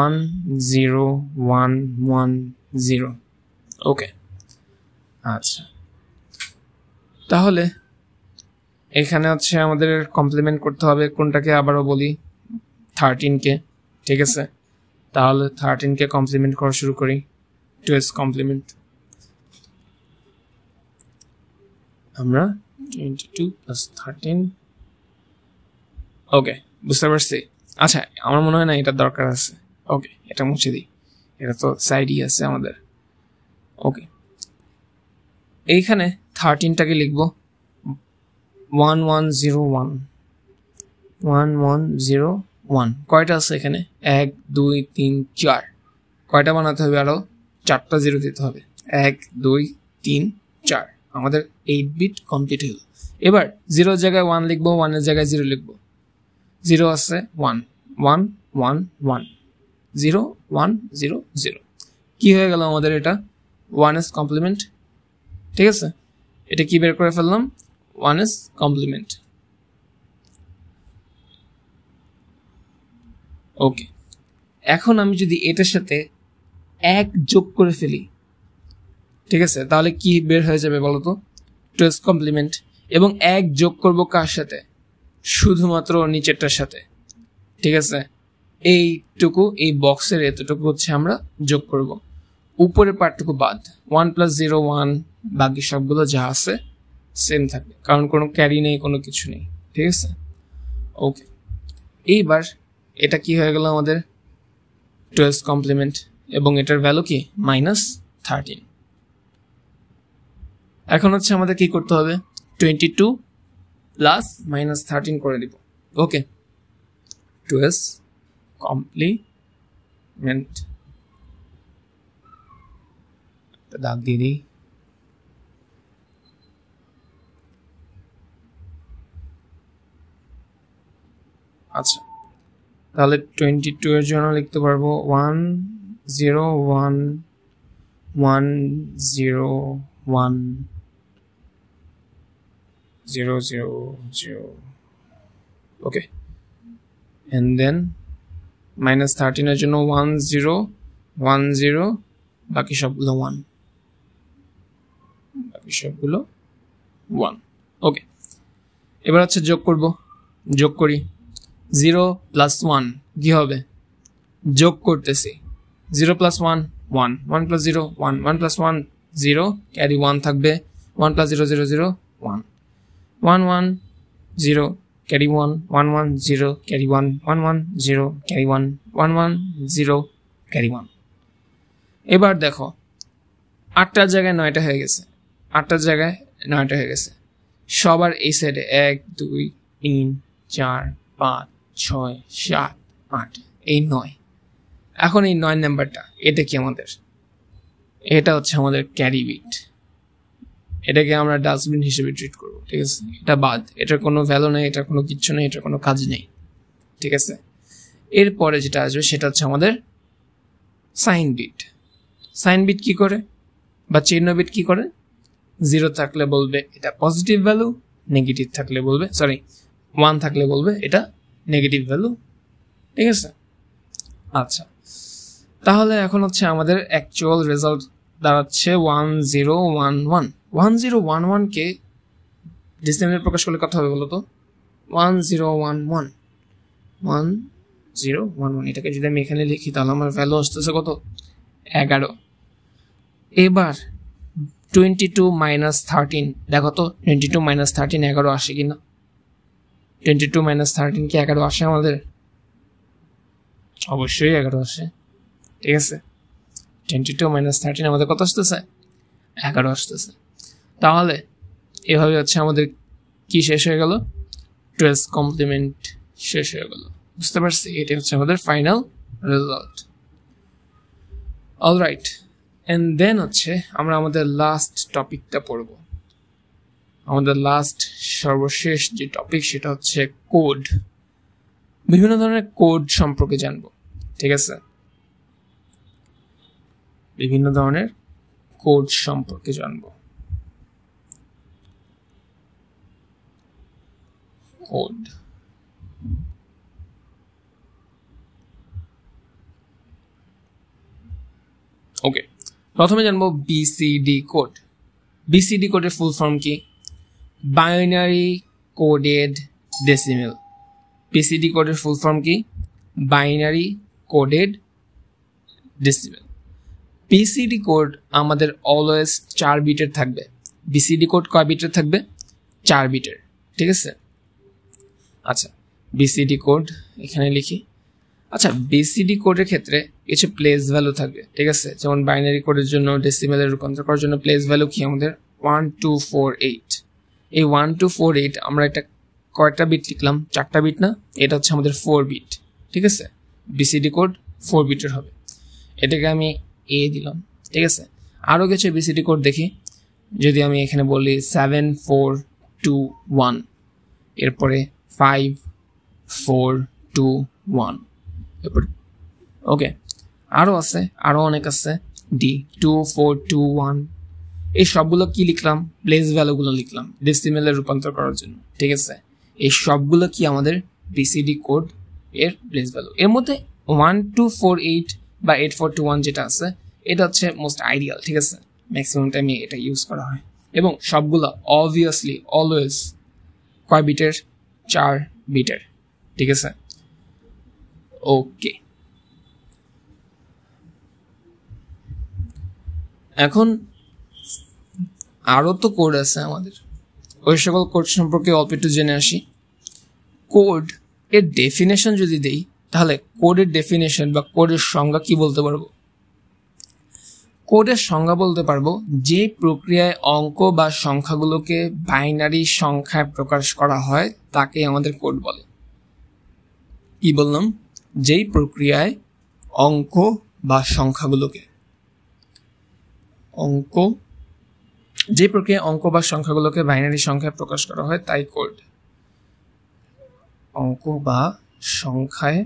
1 0 1 1 0। ওকে, আচ্ছা তাহলে এখানে হচ্ছে আমাদের কমপ্লিমেন্ট করতে হবে কোনটাকে, আবারও বলি 13 কে। ঠিক আছে, তাহলে 13 কে কমপ্লিমেন্ট করা শুরু করি। 2s কমপ্লিমেন্ট আমরা 22 প্লাস 13। ওকে, বুঝতে পারছি। আচ্ছা আমার মনে হয় না এটা দরকার আছে। ওকে, এটা মুছে দিই, এটা তো সাইডই আছে আমাদের। ওকে, এইখানে 13টাকে লিখবো 1101 1101। কয়টা আছে এখানে? 1 2 3 4। কয়টা বানাতে হবে? আরো 4টা জিরো দিতে হবে। 1 2 3 4, আমাদের 8 বিট কমপ্লিট হলো। এবার 0 জায়গায় 1 লিখবো, 1 এর জায়গায় 0 লিখবো। 0 আছে 1 1 1 1 0 1 0 0। কি হয়ে গেল আমাদের? এটা 1s কমপ্লিমেন্ট। ঠিক আছে, এটা কি বের করে ফেললাম? 1s complement. ওকে, এখন আমি যদি এটার সাথে 1 যোগ করে ফেলি, ঠিক আছে, তাহলে কি বের হয়ে যাবে বলো তো? 2s complement. এবং 1 যোগ করব কার সাথে? শুধুমাত্র নিচেরটার সাথে। ঠিক আছে, এইটুকু, এই বক্সের এতটুকু হচ্ছে আমরা যোগ করব, উপরের পার্টটুকু বাদ। 1 প্লাস 0 1, বাকি সবগুলো যা আছে সেম থাকবে, কারণ কোনো ক্যারি নেই, কোনো কিছু নেই। ঠিক আছে, ওকে, এইবার এটা কি হয়ে গেল আমাদের? 2s কমপ্লিমেন্ট, এবং এটার ভ্যালু কি? -13। এখন হচ্ছে আমাদের কি করতে হবে? 22 প্লাস -13 করে দিব। ওকে, 2s কমপ্লিমেন্ট, দাগ দিয়ে দিই। আচ্ছা, তাহলে 22 এর জন্য লিখতে পারবো 1 0 1 1 0 1 0 0 0। ওকে, and then -13 এর জন্য 1 0 1 0, বাকি সবগুলো 1, বাকি সবগুলো 1। ওকে, এবার হচ্ছে যোগ করব। যোগ করি। 0 প্লাস 1 কি হবে? যোগ করতেছি। 0 প্লাস 1 1, 1 প্লাস 0 1, 1 প্লাস 1 0, ক্যারি 1 থাকবে। 1 plus 0 0 0 1, 1 1 0, carry 1, 1 1 0, carry 1, 1 1 0, carry 1, 1 1 0, carry 1। এবার দেখো 8টার জায়গায় 9টা হয়ে গেছে, 8টার জায়গায় 9টা হয়ে গেছে। সবার এই সাইডে 1 2 3 4 5 6 7 8, এই 9। এখন এই 9 নাম্বারটা, এটা কি আমাদের? এটা হচ্ছে আমাদের ক্যারি বিট। এটাকে আমরা ডাস্টবিন হিসেবে ট্রিট করবো। ঠিক আছে, এটা বাদ, এটার কোনো ভ্যালু নেই, এটার কোনো কিচ্ছু নেই, এটার কোনো কাজ নেই। ঠিক আছে। এরপরে যেটা আসবে সেটা হচ্ছে আমাদের সাইন বিট। সাইন বিট কি করে বা চিহ্ন বিট কি করে? 0 থাকলে বলবে এটা পজিটিভ ভ্যালু, নেগেটিভ থাকলে বলবে 1 থাকলে বলবে এটা নেগেটিভ ভ্যালু, ঠিক আছে। আচ্ছা, তাহলে এখন হচ্ছে আমাদের অ্যাকচুয়াল রেজাল্ট দাঁড়াচ্ছে 1011। 1011 কে ডেসিমেলে প্রকাশ করলে কত হবে বলো তো? 1011 এটাকে যদি আমি এখানে লিখি তাহলে আমার ভ্যালু আসতেছে কত? 11। এবার 22 - 13 দেখো তো 22 - 13 11 আসে কিনা? 22 - 13 কি 11 আসে আমাদের? অবশ্যই 11 আসে, ঠিক আছে। 22 - 13 আমাদের কত আসতেছে? 11 আসতেছে। তাহলে এভাবে হচ্ছে আমাদের কি শেষ হয়ে গেল? 12 কমপ্লিমেন্ট শেষ হয়ে গেল। বুঝতে পারছি? এটা হচ্ছে আমাদের final result. Alright, and then হচ্ছে আমরা আমাদের লাস্ট টপিকটা পড়ব। আমাদের লাস্ট সর্বশেষ যে টপিক সেটা হচ্ছে কোড। বিভিন্ন ধরনের কোড সম্পর্কে জানবো, ঠিক আছে। বিভিন্ন ধরনের কোড সম্পর্কে জানবো। কোড, ওকে। প্রথমে জানবো বিসিডি কোড। বিসিডি কোডের ফুল ফর্ম কি? Binary coded decimal. বিসিডি কোডের ফুল ফর্ম কি? Binary coded decimal. BCD code আমাদের অলওয়েজ 4 বিটের থাকবে। বিসিডি কোড কয় বিটের থাকবে? 4 বিটের, ঠিক আছে। আচ্ছা, বিসিডি কোড এখানে লিখি। আচ্ছা, বিসিডি কোডের ক্ষেত্রে কিছু প্লেস ভ্যালু থাকবে, ঠিক আছে। যেমন বাইনারি কোডের জন্য ডেসিমেলে রূপান্তর করার জন্য প্লেস ভ্যালু কি আমাদের? 1248। এই 1248 আমরা একটা কয়টা বিট লিখলাম? 4টা বিট না? এটা হচ্ছে আমাদের 4 বিট, ঠিক আছে। বিসিডি কোড 4 বিটের হবে। এটাকে আমি এ দিলাম, ঠিক আছে। আরও কিছু বিসিডি কোড দেখি। যদি আমি এখানে বলি 7421, এরপরে 5421, এরপর ওকে আরও আছে, আরও অনেক আছে। ডি 2421। এই সবগুলো কি লিখলাম? প্লেস ভ্যালুগুলো লিখলাম ডেসিমেলে রূপান্তর করার জন্য, ঠিক আছে। এই সবগুলো কি আমাদের বিসিডি কোড এর প্লেস ভ্যালু। এর মধ্যে 1248 বা 8421 যেটা আছে এটা হচ্ছে মোস্ট আইডিয়াল, ঠিক আছে। ম্যাক্সিমাম টাইমে এটা ইউজ করা হয় এবং সবগুলো অবভিয়াসলি অলওয়েজ কয় বিটের? 4 বিটের, ঠিক আছে। ওকে, এখন আরও তো কোড আছে আমাদের, ওই সকল কোড সম্পর্কে অল্প একটু জেনে আসি। কোড এর ডেফিনেশন যদি দেই তাহলে কোডের ডেফিনেশন বা কোডের সংজ্ঞা কি বলতে পারবো? কোডের সংজ্ঞা বলতে পারবো যে প্রক্রিয়ায় অঙ্ক বা সংখ্যাগুলোকে বাইনারি সংখ্যায় প্রকাশ করা হয় তাকে আমাদের কোড বলে। কি বললাম? যেই প্রক্রিয়ায় অঙ্ক বা সংখ্যাগুলোকে বাইনারি সংখ্যায় প্রকাশ করা হয় তাই কোড। অঙ্ক বা সংখ্যায়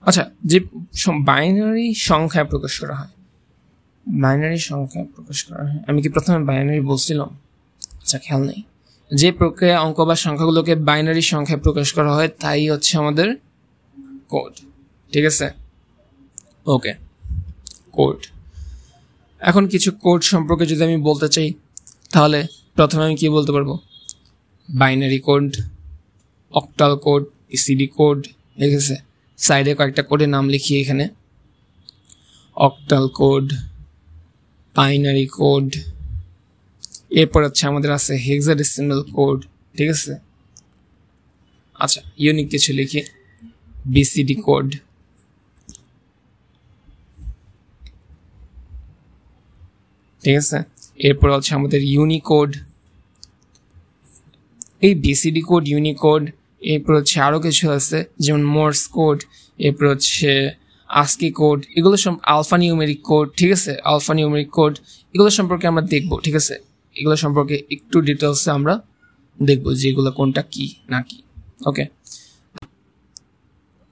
আচ্ছা, যে বাইনারি সংখ্যায় প্রকাশ করা হয়, আমি কি প্রথমে বাইনারি বলছিলাম? আচ্ছা, খেয়াল নেই। যে প্রক্রিয়া অঙ্ক বা সংখ্যাগুলোকে বাইনারি সংখ্যায় প্রকাশ করা হয় তাই হচ্ছে আমাদের কোড, ঠিক আছে। ওকে, কোড। এখন কিছু কোড সম্পর্কে যদি আমি বলতে চাই তাহলে প্রথমে আমি কি বলতে পারবো? Binary code, octal code, BCD code, ঠিক আছে। সাইডে কয়েকটা কোডের নাম লিখি এখানে। অক্টাল কোড, বাইনারি কোড, এরপর হচ্ছে আমাদের আছে হেক্সাডেসিমাল কোড, ঠিক আছে। আচ্ছা, ইউনিক কিছু লিখি, বিসিডি কোড, ঠিক আছে। এরপর হচ্ছে আমাদের ইউনিকোড। এই বিসিডি কোড, ইউনিকোড, এরপর হচ্ছে আরও কিছু আছে যেমন মোর্স কোড, এরপর হচ্ছে ASCII কোড, এগুলো সব আলফা নিউমেরিক কোড, ঠিক আছে, আলফা নিউমেরিক কোড এগুলো সম্পর্কে আমরা দেখব, ঠিক আছে, এগুলো সম্পর্কে একটু ডিটেলসে আমরা দেখব যে এগুলো কোনটা কি না কি। ওকে,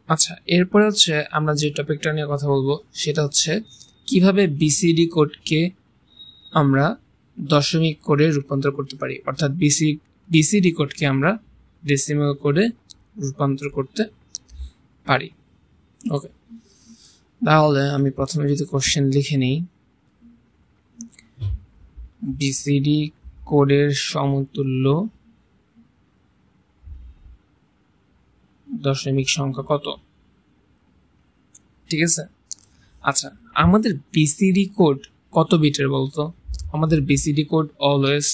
আচ্ছা, এরপরে হচ্ছে আমরা যে টপিকটা নিয়ে কথা বলবো সেটা হচ্ছে কিভাবে বিসিডি কোডকে আমরা দশমিক কোডে রূপান্তর করতে পারি, অর্থাৎ বিসিডি কোডকে আমরা ডেসিমাল কোডে রূপান্তর করতে পারি। ওকে, তাহলে আমি প্রথমে যদি কোশ্চেন লিখে নিই, বিসিডি কোডের সমতুল্য দশমিক সংখ্যা কত, ঠিক আছে। আচ্ছা, আমাদের বিসিডি কোড কত বিটের বলতো? আমাদের বিসিডি কোড অলওয়েজ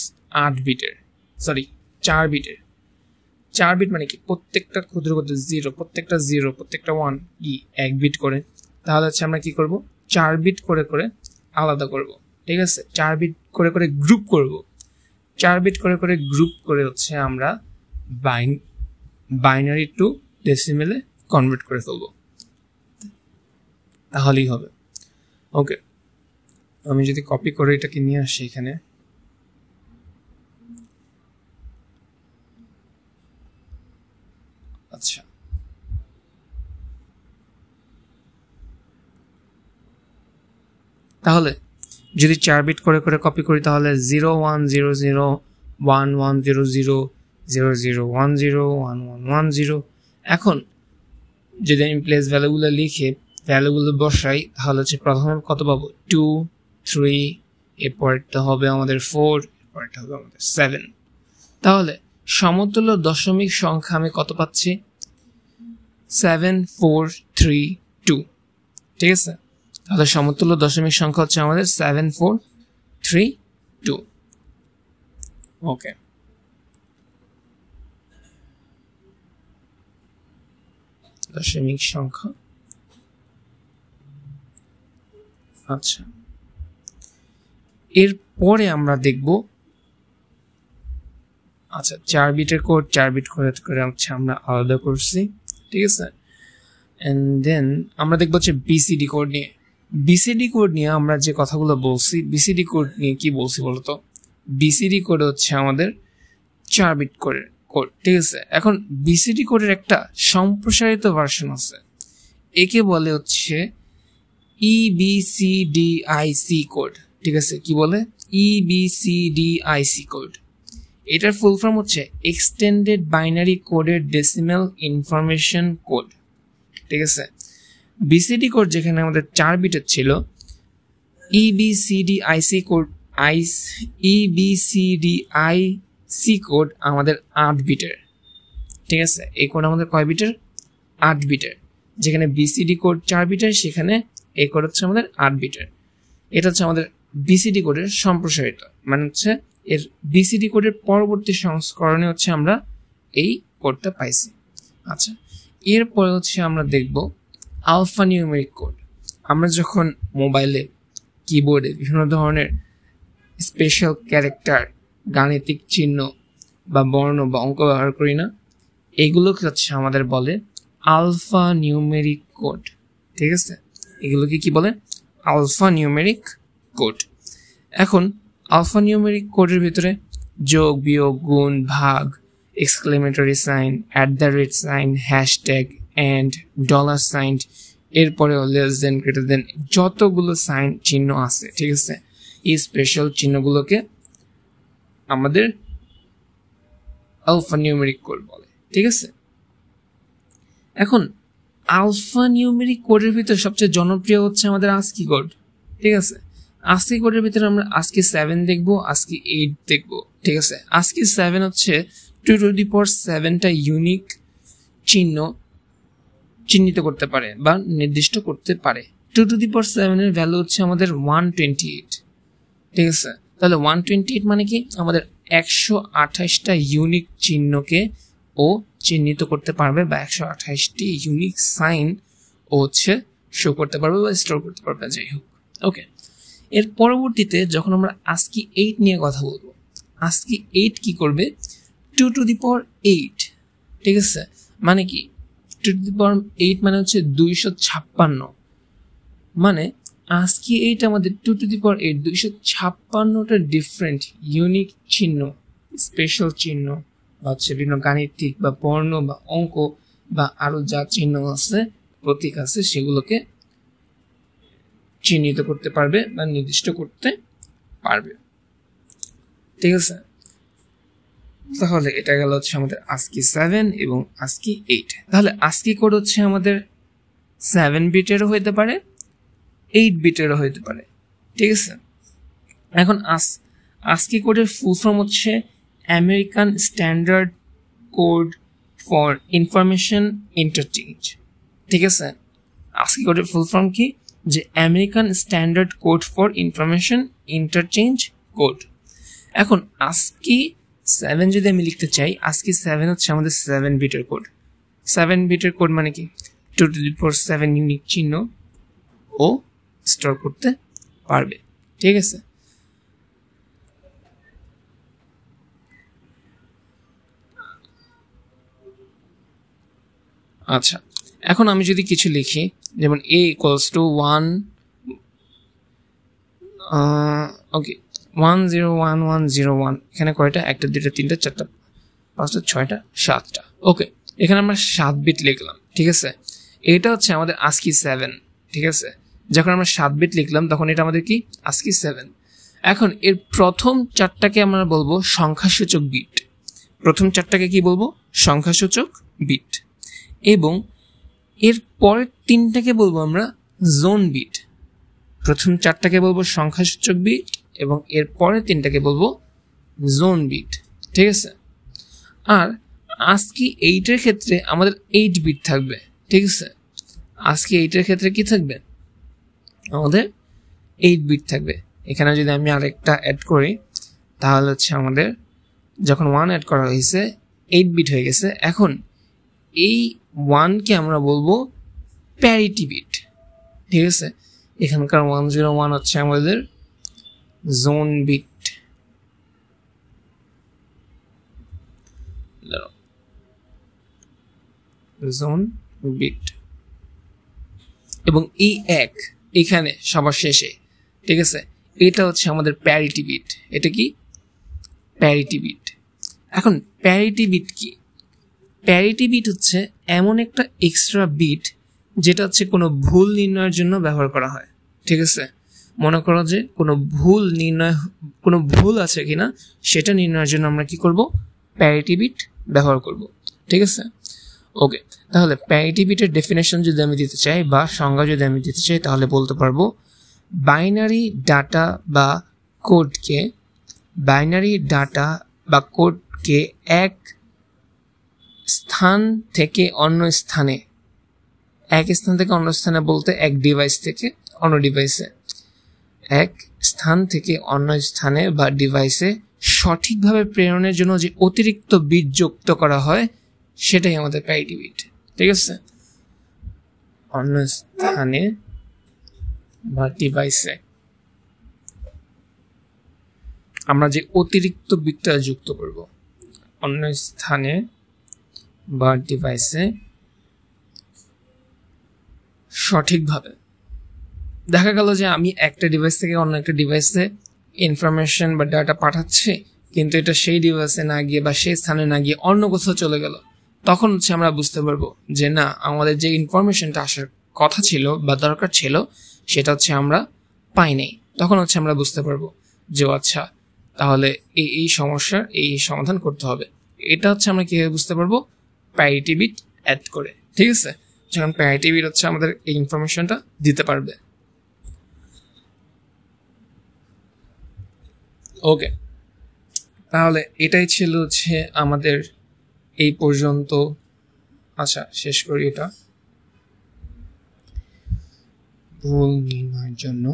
8 বিটের, সরি 4 বিটের। 4 বিট মানে কি? প্রত্যেকটা ক্ষুদ্র ক্ষুদ্র জিরো, প্রত্যেকটা জিরো, প্রত্যেকটা 1 কি 1 বিট করে। তাহলে হচ্ছে আমরা কি করব, 4 বিট করে করে আলাদা করব, ঠিক আছে, 4 বিট করে করে গ্রুপ করব, 4 বিট করে করে গ্রুপ করে হচ্ছে আমরা বাইনারি টু ডেসিমেলে কনভার্ট করে ফেলবো, তাহলেই হবে। ওকে, আমি যদি কপি করে এটাকে নিয়ে আসি এখানে, আচ্ছা, তাহলে যদি 4 বিট করে করে কপি করি তাহলে 0100110000101110। এখন যদি আমি প্লেস ভ্যালুগুলো লিখে ভ্যালুগুলো বসাই তাহলে হচ্ছে প্রথমে কত পাবো, 2, 3, এরপরটা হবে আমাদের 4, এরপরটা হবে আমাদের 7। তাহলে সমতুল্য দশমিক সংখ্যা আমি কত পাচ্ছি, 7, 4, 3, 2, ঠিক আছে। তাহলে সমতুল্য দশমিক সংখ্যা হচ্ছে আমাদের 7, 4, 3, 2। ওকে, দশমিক সংখ্যা। আচ্ছা, এরপরে আমরা দেখব, আচ্ছা 4 বিটের কোড 4 বিট করে করে হচ্ছে আমরা আলাদা করছি, ঠিক আছে। এন্ড দেন আমরা দেখবো হচ্ছে বিসিডি কোড নিয়ে। বিসিডি কোড নিয়ে আমরা যে কথাগুলো বলছি, বিসিডি কোড নিয়ে কি বলছি বলতো? বিসিডি কোড হচ্ছে আমাদের 4 বিট কোডের কোড, ঠিক আছে। এখন বিসিডি কোডের একটা সম্প্রসারিত ভার্সন আছে, একে বলে হচ্ছে EBCDIC কোড, ঠিক আছে। কি বলে? EBCDIC code. এটার ফুল ফর্ম হচ্ছে এক্সটেন্ডেড বাইনারি কোডের ডেসিমাল ইনফরমেশন কোড, ঠিক আছে। বিসিডি কোড যেখানে আমাদের 4 বিটের ছিল, EBCDIC কোড আমাদের 8 বিটের, ঠিক আছে। এই কোড আমাদের কয় বিটের? 8 বিটের। যেখানে বিসিডি কোড 4 বিটের, সেখানে এই কোড হচ্ছে আমাদের 8 বিটের। এটা হচ্ছে আমাদের বিসিডি কোডের সম্প্রসারিত, মানে হচ্ছে এর বিসিডি কোডের পরবর্তী সংস্করণে হচ্ছে আমরা এই কোডটা পাইছি। আচ্ছা, এরপরে হচ্ছে আমরা দেখব আলফা নিউমেরিক কোড। আমরা যখন মোবাইলে কিবোর্ডে বিভিন্ন ধরনের স্পেশাল ক্যারেক্টার, গাণিতিক চিহ্ন বা বর্ণ বা অঙ্ক ব্যবহার করি না, এগুলোকে হচ্ছে আমাদের বলে আলফা নিউমেরিক কোড, ঠিক আছে। এগুলোকে কি বলে? Alpha numeric code. এখন আলফা নিউমেরিক কোডের ভিতরে যোগ, বিয়োগ, গুণ, ভাগ, exclamatory sign, @ sign, hashtag, and, dollar sign, এরপরে লেস দেন, গ্রেটার দেন, যতগুলো সাইন চিহ্ন আছে, ঠিক আছে, এই স্পেশাল চিহ্নগুলোকে আমাদের আলফা নিউমেরিক কোড বলে, ঠিক আছে। এখন আলফা নিউমেরিক কোডের ভিতরে সবচেয়ে জনপ্রিয় হচ্ছে আমাদের ASCII কোড, ঠিক আছে। ASCII কোডের ভিতরে আমরা ASCII 7 দেখবো, ASCII 8 দেখবো, ঠিক আছে। ASCII 7 হচ্ছে 2^7টা ইউনিক চিহ্নিত করতে পারে বা নির্দিষ্ট করতে পারে। 2^7 এর ভ্যালু হচ্ছে আমাদের 128, ঠিক আছে। তাহলে 128 মানে কি? আমাদের 128টা ইউনিক চিহ্নকে ও চিহ্নিত করতে পারবে, বা 128টি ইউনিক সাইন ও হচ্ছে শো করতে পারবে বা স্টোর করতে পারবে, যাই হোক। ওকে, এর পরবর্তীতে যখন আমরা ASCII 8 নিয়ে কথা বলবো, ASCII 8 কি করবে? 2^8, ঠিক আছে। মানে কি? 2^8 মানে হচ্ছে 256, মানে আজকে এইটা আমাদের 2^8 256টা ডিফারেন্ট ইউনিক চিহ্ন, স্পেশাল চিহ্ন হচ্ছে বিভিন্ন গাণিতিক বা বর্ণ বা অঙ্ক বা আরো যা চিহ্ন আছে, প্রতীক আছে, সেগুলোকে চিহ্নিত করতে পারবে বা নির্দিষ্ট করতে পারবে। ঠিক আছে, তাহলে এটা গেল হচ্ছে আমাদের ASCII 7 এবং ASCII 8। তাহলে ASCII কোড হচ্ছে আমাদের 7 বিটেরও হইতে পারে, 8 বিটেরও হইতে পারে। ঠিক আছে, এখন ASCII কোডের ফুল ফর্ম হচ্ছে American standard code for information interchange. ঠিক আছে, ASCII কোডের ফুল ফর্ম কি? যে American standard code for information interchange code. এখন ASCII 7 যদি আমি লিখতে চাই, ASCII 7 হচ্ছে আমাদের 7 বিটের কোড। 7 বিটের কোড মানে কি? 2^7 ইউনিক চিহ্ন ও স্টোর করতে পারবে। ঠিক আছে, আচ্ছা, এখন আমি যদি কিছু লিখি, যেমন a = 1, ওকে, 101101, এখানে কয়টা? 1, 2, 3, 4, 5, 6, 7টা। ওকে, এখানে আমরা 7 বিট লিখলাম। ঠিক আছে, এটা হচ্ছে আমাদের ASCII 7। ঠিক আছে, যখন আমরা 7 বিট লিখলাম তখন এটা আমাদের কি? ASCII 7। এখন এর প্রথম 4টাকে আমরা বলবো সংখ্যাসূচক বিট। প্রথম 4টাকে কি বলবো? সংখ্যাসূচক বিট। এবং এর পরের 3টাকে বলবো আমরা জোন বিট। প্রথম 4টাকে বলবো সংখ্যাসূচক বিট এবং এর পরের 3টাকে বলবো জোন বিট। ঠিক আছে, আর ASCII 8 এর ক্ষেত্রে আমাদের 8 বিট থাকবে। ঠিক আছে, ASCII 8 এর ক্ষেত্রে কি থাকবে? আমাদের 8 বিট থাকবে। এখানে যদি আমি আরেকটা অ্যাড করি, তাহলে হচ্ছে আমাদের যখন 1 অ্যাড করা হয়েছে 8 বিট হয়ে গেছে। এখন এই 1কে আমরা বলবো প্যারিটি বিট। ঠিক আছে, এখানকার 101 হচ্ছে আমাদের জোন বিট। জোন বিট এবং এই 1 এখানে সবার শেষে। ঠিক আছে, এটা হচ্ছে আমাদের প্যারিটি বিট। এটা কি? Parity bit. এখন প্যারিটি বিট কি? প্যারিটি বিট হচ্ছে এমন একটা এক্সট্রা বিট যেটা হচ্ছে কোনো ভুল নির্ণয়ের জন্য ব্যবহার করা হয়। ঠিক আছে, মনে করো যে কোনো ভুল আছে কিনা সেটা নির্ণয়ের জন্য আমরা কি করব? প্যারিটি বিট ব্যবহার করব। ঠিক আছে, ওকে, তাহলে প্যারিটি বিটের ডেফিনেশন যদি আমি দিতে চাই বা সংজ্ঞা যদি আমি দিতে চাই, তাহলে বলতে পারবো বাইনারি ডাটা বা কোডকে এক স্থান থেকে অন্য স্থানে, এক স্থান থেকে অন্য স্থানে বলতে এক ডিভাইস থেকে অন্য ডিভাইসে, এক স্থান থেকে অন্য স্থানে বা ডিভাইসে সঠিকভাবে প্রেরণের জন্য যে অতিরিক্ত বিট যুক্ত করা হয় সেটাই আমাদের প্যারিটি বিট। ঠিক আছে, অন্য স্থানে বা ডিভাইসে আমরা যে অতিরিক্ত বিটটা যুক্ত করব, অন্য স্থানে বা ডিভাইসে সঠিকভাবে। দেখা গেল যে আমি একটা ডিভাইস থেকে অন্য একটা ডিভাইসে ইনফরমেশন বা ডাটা পাঠাচ্ছি, কিন্তু এটা সেই ডিভাইসে না গিয়ে বা সেই স্থানে না গিয়ে অন্য কোথাও চলে গেল। তখন হচ্ছে আমরা বুঝতে পারবো যে না, আমাদের যে ইনফরমেশনটা আসার কথা ছিল বা দরকার ছিল সেটা হচ্ছে আমরা পাই নাই। তখন হচ্ছে আমরা বুঝতে পারবো যে আচ্ছা, তাহলে এই সমস্যার এই সমাধান করতে হবে। এটা হচ্ছে আমরা কিভাবে বুঝতে পারবো? প্যারিটি বিট অ্যাড করে। ঠিক আছে, যখন প্যারিটি বিট হচ্ছে আমাদের এই ইনফরমেশনটা দিতে পারবে। ওকে, তাহলে এটাই ছিল হচ্ছে আমাদের এই পর্যন্ত। আচ্ছা, শেষ করি। এটা ভুল নির্ণয়ের জন্য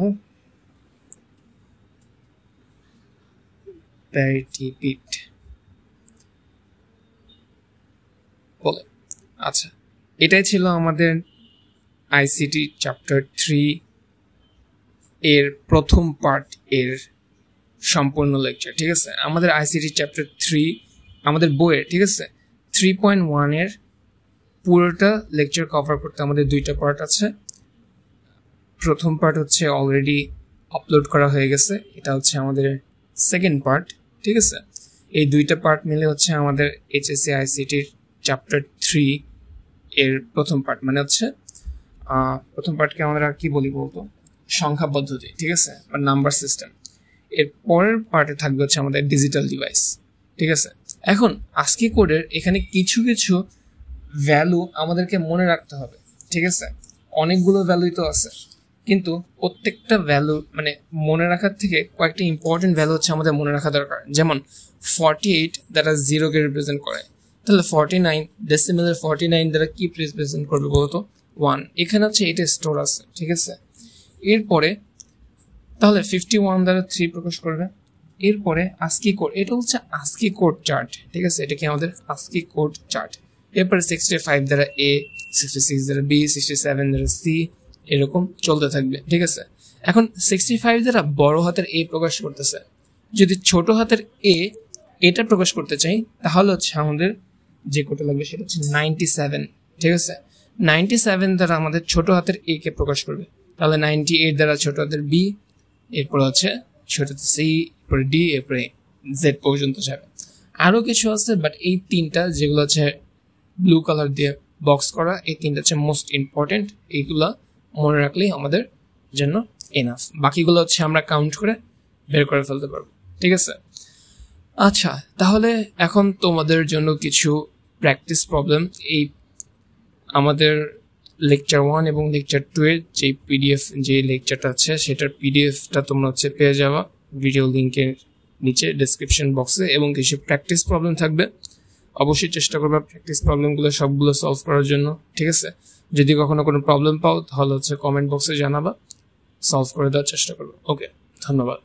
প্যারিটি বিট বলে। আচ্ছা, এটাই ছিল আমাদের আইসিটি চ্যাপ্টার 3 এর প্রথম পার্ট এর সম্পূর্ণ লেকচার। ঠিক আছে, আমাদের আইসিটি চ্যাপ্টার 3 আমাদের বইয়ের, ঠিক আছে, 3.1 এর পুরোটা লেকচার কভার করতে আমাদের 2টা পার্ট আছে। প্রথম পার্ট হচ্ছে অলরেডি আপলোড করা হয়ে গেছে, এটা হচ্ছে আমাদের সেকেন্ড পার্ট, ঠিক আছে। এই দুইটা পার্ট মিলে হচ্ছে আমাদের এইচএসসি আইসিটির চ্যাপ্টার 3 এর প্রথম পার্ট, মানে হচ্ছে প্রথম পার্টকে আমরা কি বলি বলতো, সংখ্যা পদ্ধতি, ঠিক আছে, বা নাম্বার সিস্টেম। এর পরের পার্টে থাকবে হচ্ছে আমাদের ডিজিটাল ডিভাইস, ঠিক আছে। এখন আজকে কোডের এখানে কিছু কিছু ভ্যালু আমাদেরকে মনে রাখতে হবে, ঠিক আছে। অনেকগুলো ভ্যালুই তো আছে, কিন্তু প্রত্যেকটা ভ্যালু মানে মনে রাখার থেকে কয়েকটা ইম্পর্টেন্ট ভ্যালু হচ্ছে আমাদের মনে রাখা দরকার। যেমন 48 দ্বারা 0-কে রিপ্রেজেন্ট করে, তাহলে 49 ডেসিমেলের 49 দ্বারা কি রিপ্রেজেন্ট করবে বলতো, 1। এখানে হচ্ছে এটা স্টোর আছে, ঠিক আছে। এরপরে তাহলে 51 দ্বারা 3 প্রকাশ করবে। এরপরে আস্কি কোড, এটা হচ্ছে আস্কি কোড চার্ট, ঠিক আছে, এটা কি আমাদের আস্কি কোড চার্ট। এরপরে 65 দ্বারা এ, 66 দ্বারা বি, 67 দ্বারা সি, এরকম চলতে থাকবে, ঠিক আছে। এখন 65 দ্বারা বড় হাতের এ প্রকাশ করতেছে, যদি ছোট হাতের এ এটা প্রকাশ করতে চাই তাহলে হচ্ছে আমাদের যে কোডটা লাগবে সেটা হচ্ছে 97, ঠিক আছে। 97 দ্বারা আমাদের ছোট হাতের এ কে প্রকাশ করবে, তাহলে 98 দ্বারা ছোট হাতের বি, এরপর হচ্ছে ছোট হাতের সি, এরপরে ডি, এরপরে জেড পর্যন্ত যাবে। আরো কিছু আছে, বাট এই তিনটা যেগুলো হচ্ছে ব্লু কালার দিয়ে বক্স করা, এই তিনটা হচ্ছে মোস্ট ইম্পর্টেন্ট, এইগুলা মনে রাখলেই আমাদের জন্য এনাফ। বাকিগুলো হচ্ছে আমরা কাউন্ট করে বের করে ফেলতে পারবো, ঠিক আছে। আচ্ছা, তাহলে এখন তোমাদের জন্য কিছু প্র্যাকটিস প্রবলেম। এই আমাদের লেকচার 1 এবং লেকচার 2 এর যে পিডিএফ, যে লেকচারটা আছে সেটার পিডিএফটা তোমরা হচ্ছে পেয়ে যাওয়া ভিডিও লিঙ্কের নিচে ডেসক্রিপশন বক্সে, এবং কিছু প্র্যাকটিস প্রবলেম থাকবে। অবশ্যই চেষ্টা করবা প্র্যাকটিস প্রবলেমগুলো সবগুলো সলভ করার জন্য, ঠিক আছে। যদি কখনো কোনো প্রবলেম পাও তাহলে হচ্ছে কমেন্ট বক্সে জানাবা, সলভ করে দেওয়ার চেষ্টা করবো। ওকে, ধন্যবাদ।